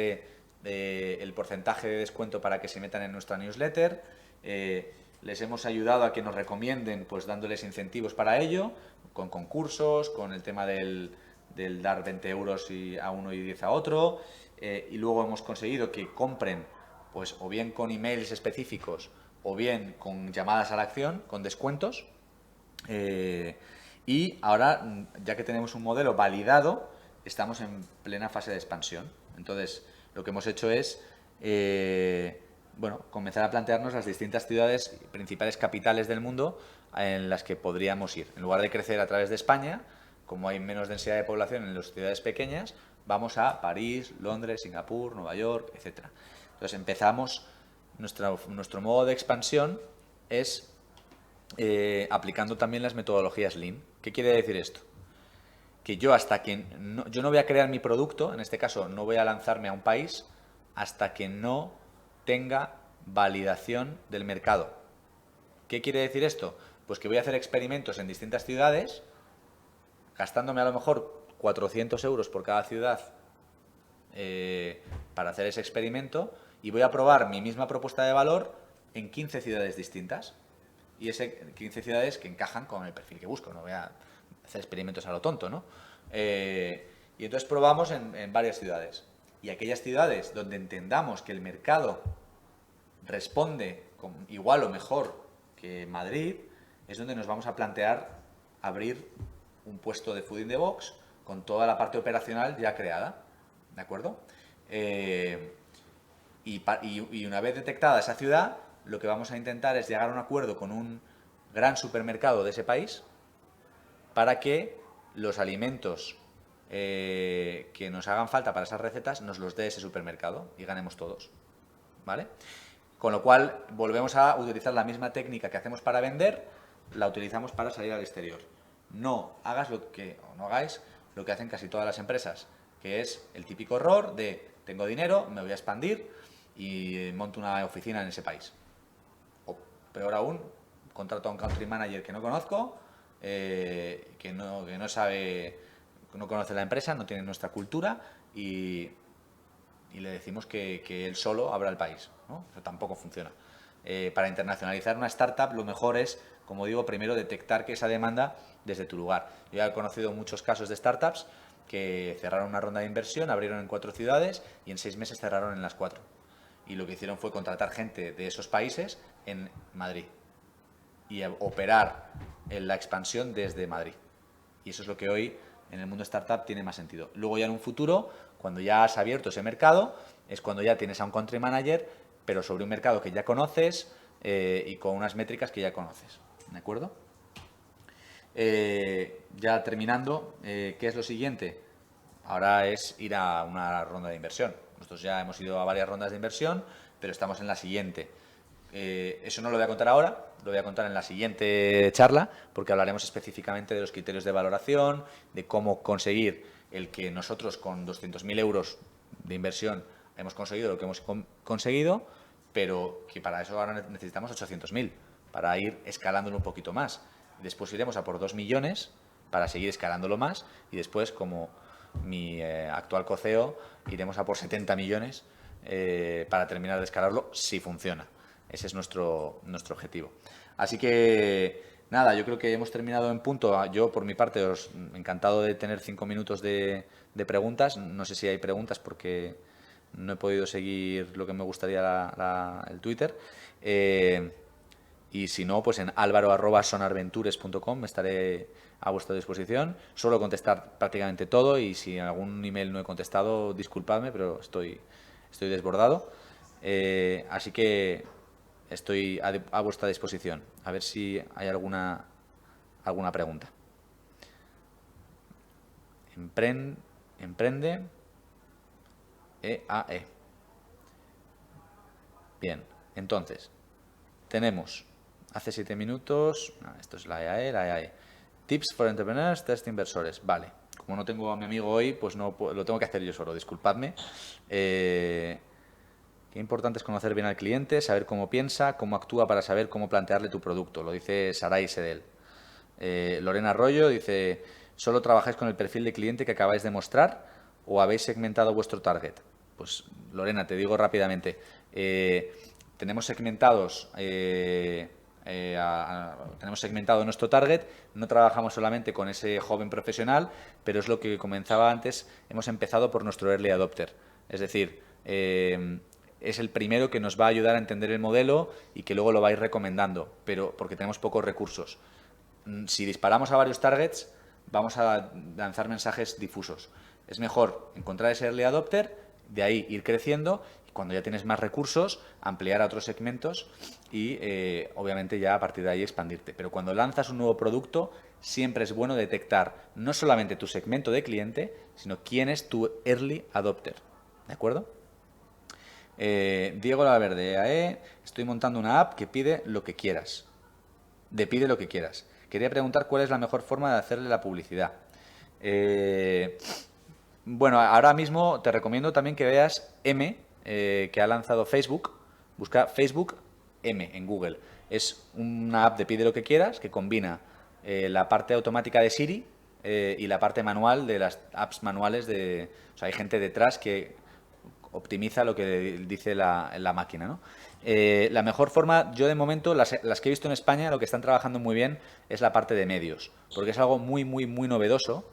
el porcentaje de descuento para que se metan en nuestra newsletter. Les hemos ayudado a que nos recomienden, pues dándoles incentivos para ello, con concursos, con el tema del dar 20 euros a uno y 10 a otro. Y luego hemos conseguido que compren, pues o bien con emails específicos o bien con llamadas a la acción, con descuentos. Y ahora, ya que tenemos un modelo validado, estamos en plena fase de expansión. Entonces, lo que hemos hecho es comenzar a plantearnos las distintas ciudades, principales capitales del mundo en las que podríamos ir. En lugar de crecer a través de España, como hay menos densidad de población en las ciudades pequeñas, vamos a París, Londres, Singapur, Nueva York, etc. Entonces empezamos, nuestro modo de expansión es aplicando también las metodologías Lean. ¿Qué quiere decir esto? Que yo yo no voy a crear mi producto, en este caso no voy a lanzarme a un país hasta que no tenga validación del mercado. ¿Qué quiere decir esto? Pues que voy a hacer experimentos en distintas ciudades, gastándome a lo mejor 400 euros por cada ciudad para hacer ese experimento, y voy a probar mi misma propuesta de valor en 15 ciudades distintas. Y 15 ciudades que encajan con el perfil que busco. No voy a hacer experimentos a lo tonto, ¿no? Y entonces probamos en varias ciudades. Y aquellas ciudades donde entendamos que el mercado responde igual o mejor que Madrid, es donde nos vamos a plantear abrir un puesto de Food in the Box con toda la parte operacional ya creada. ¿De acuerdo? Y una vez detectada esa ciudad, lo que vamos a intentar es llegar a un acuerdo con un gran supermercado de ese país para que los alimentos que nos hagan falta para esas recetas nos los dé ese supermercado y ganemos todos. ¿Vale? Con lo cual volvemos a utilizar la misma técnica que hacemos para vender, la utilizamos para salir al exterior. No hagáis lo que hacen casi todas las empresas, que es el típico error de tengo dinero, me voy a expandir y monto una oficina en ese país. O peor aún, contrato a un country manager que no conozco, que no sabe, no conoce la empresa, no tiene nuestra cultura y le decimos que él solo abra el país, ¿no? Eso tampoco funciona. Para internacionalizar una startup lo mejor es, como digo, primero detectar que esa demanda desde tu lugar. Yo ya he conocido muchos casos de startups que cerraron una ronda de inversión, abrieron en 4 ciudades y en 6 meses cerraron en las 4. Y lo que hicieron fue contratar gente de esos países en Madrid y operar en la expansión desde Madrid. Y eso es lo que hoy en el mundo startup tiene más sentido. Luego ya en un futuro, cuando ya has abierto ese mercado, es cuando ya tienes a un country manager, pero sobre un mercado que ya conoces y con unas métricas que ya conoces. ¿De acuerdo? Ya terminando, ¿qué es lo siguiente? Ahora es ir a una ronda de inversión. Nosotros ya hemos ido a varias rondas de inversión, pero estamos en la siguiente. Eso no lo voy a contar ahora, lo voy a contar en la siguiente charla, porque hablaremos específicamente de los criterios de valoración, de cómo conseguir el que nosotros con 200.000 euros de inversión hemos conseguido lo que hemos conseguido, pero que para eso ahora necesitamos 800.000 para ir escalándolo un poquito más. Después iremos a por 2 millones para seguir escalándolo más y después, como mi actual coceo, iremos a por 70 millones para terminar de escalarlo si funciona. Ese es nuestro objetivo. Así que, nada, yo creo que hemos terminado en punto. Yo, por mi parte, encantado de tener 5 minutos de preguntas. No sé si hay preguntas porque no he podido seguir lo que me gustaría el Twitter. Y si no, pues en alvaro@sonarventures.com estaré a vuestra disposición. Suelo contestar prácticamente todo y si en algún email no he contestado, disculpadme, pero estoy desbordado. Así que estoy a vuestra disposición. A ver si hay alguna pregunta. Emprende EAE. Bien. Entonces, tenemos, hace 7 minutos, esto es la EAE. Tips for entrepreneurs, test inversores. Vale, como no tengo a mi amigo hoy, pues no lo tengo que hacer yo solo, disculpadme. Qué importante es conocer bien al cliente, saber cómo piensa, cómo actúa para saber cómo plantearle tu producto. Lo dice Saray Sedel. Lorena Arroyo dice, ¿solo trabajáis con el perfil de cliente que acabáis de mostrar o habéis segmentado vuestro target? Pues Lorena, te digo rápidamente, tenemos segmentados... tenemos segmentado nuestro target, no trabajamos solamente con ese joven profesional, pero es lo que comenzaba antes, hemos empezado por nuestro early adopter, es decir, es el primero que nos va a ayudar a entender el modelo y que luego lo va a ir recomendando, pero porque tenemos pocos recursos. Si disparamos a varios targets, vamos a lanzar mensajes difusos. Es mejor encontrar ese early adopter, de ahí ir creciendo y cuando ya tienes más recursos, ampliar a otros segmentos y obviamente ya a partir de ahí expandirte. Pero cuando lanzas un nuevo producto, siempre es bueno detectar no solamente tu segmento de cliente, sino quién es tu early adopter. ¿De acuerdo? Diego Laverde, EAE, estoy montando una app que pide lo que quieras. Pide lo que quieras. Quería preguntar cuál es la mejor forma de hacerle la publicidad. Bueno, ahora mismo te recomiendo también que veas M, que ha lanzado Facebook. Busca Facebook M en Google. Es una app de pide lo que quieras que combina la parte automática de Siri y la parte manual de las apps manuales. O sea, hay gente detrás que optimiza lo que dice la máquina, ¿no? La mejor forma, yo de momento, las que he visto en España, lo que están trabajando muy bien es la parte de medios, porque es algo muy, muy, muy novedoso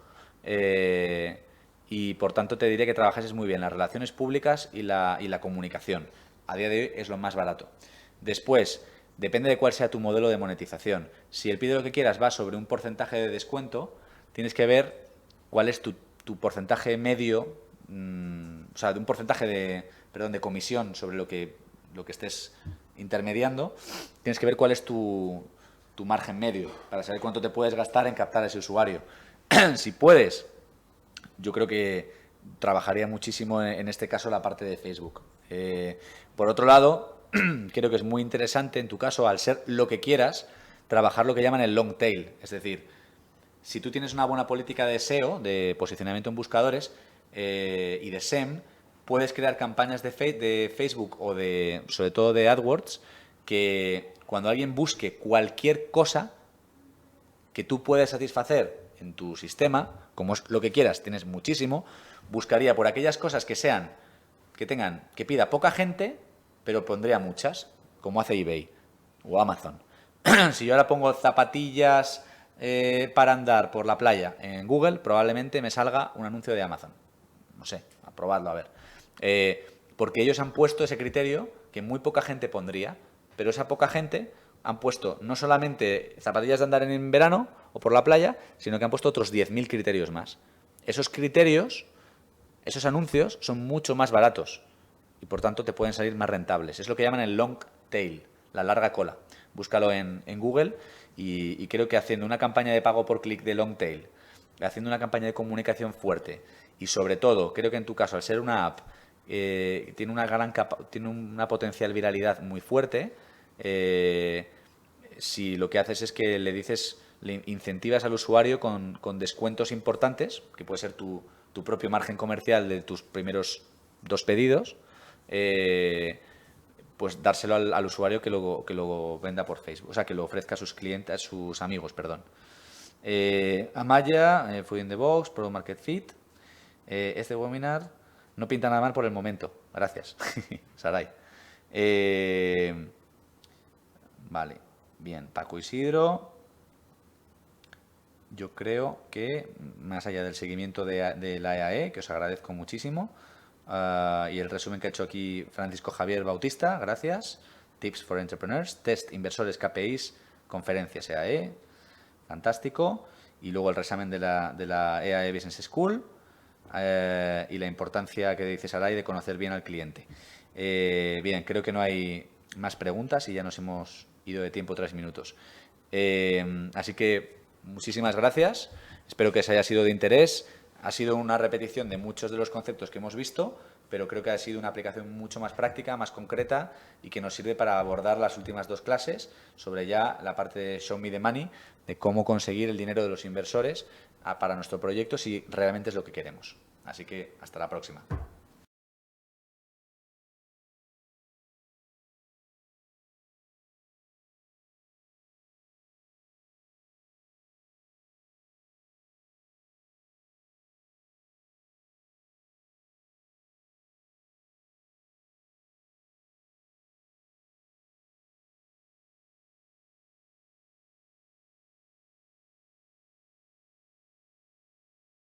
y por tanto te diré que trabajases muy bien las relaciones públicas y la comunicación. A día de hoy es lo más barato. Después, depende de cuál sea tu modelo de monetización. Si el pide lo que quieras va sobre un porcentaje de descuento, tienes que ver cuál es tu porcentaje medio, o sea, de un porcentaje de comisión sobre lo que estés intermediando, tienes que ver cuál es tu margen medio para saber cuánto te puedes gastar en captar a ese usuario. Si puedes, yo creo que trabajaría muchísimo en este caso la parte de Facebook. Por otro lado, creo que es muy interesante en tu caso, al ser lo que quieras, trabajar lo que llaman el long tail. Es decir, si tú tienes una buena política de SEO, de posicionamiento en buscadores, y de SEM, puedes crear campañas de Facebook o sobre todo de AdWords, que cuando alguien busque cualquier cosa que tú puedes satisfacer en tu sistema, como es lo que quieras, tienes muchísimo, buscaría por aquellas cosas que pida poca gente, pero pondría muchas, como hace eBay o Amazon. Si yo ahora pongo zapatillas para andar por la playa en Google, probablemente me salga un anuncio de Amazon. No sé, a probarlo, a ver. Porque ellos han puesto ese criterio que muy poca gente pondría, pero esa poca gente han puesto no solamente zapatillas de andar en verano o por la playa, sino que han puesto otros 10.000 criterios más. Esos criterios, esos anuncios, son mucho más baratos y por tanto te pueden salir más rentables. Es lo que llaman el long tail, la larga cola. Búscalo en Google y creo que haciendo una campaña de pago por clic de long tail, haciendo una campaña de comunicación fuerte y sobre todo, creo que en tu caso, al ser una app, tiene una potencial viralidad muy fuerte. Si lo que haces es que le incentivas al usuario con descuentos importantes, que puede ser tu propio margen comercial de tus primeros 2 pedidos, pues dárselo al usuario que lo venda por Facebook, o sea, que lo ofrezca a sus clientes, a sus amigos, perdón. Amaya, Food in the Box, Product Market Fit. Este webinar no pinta nada mal por el momento. Gracias, Saray. Vale, bien. Paco Isidro. Yo creo que, más allá del seguimiento de la EAE, que os agradezco muchísimo, y el resumen que ha hecho aquí Francisco Javier Bautista, gracias. Tips for Entrepreneurs, Test Inversores KPIs, Conferencias EAE, fantástico. Y luego el resumen de la EAE Business School y la importancia que dice Saray de conocer bien al cliente. Bien, creo que no hay más preguntas y ya nos hemos ido de tiempo 3 minutos. Así que muchísimas gracias. Espero que os haya sido de interés. Ha sido una repetición de muchos de los conceptos que hemos visto, pero creo que ha sido una aplicación mucho más práctica, más concreta y que nos sirve para abordar las últimas 2 clases sobre ya la parte de Show Me the Money, de cómo conseguir el dinero de los inversores para nuestro proyecto si realmente es lo que queremos. Así que hasta la próxima.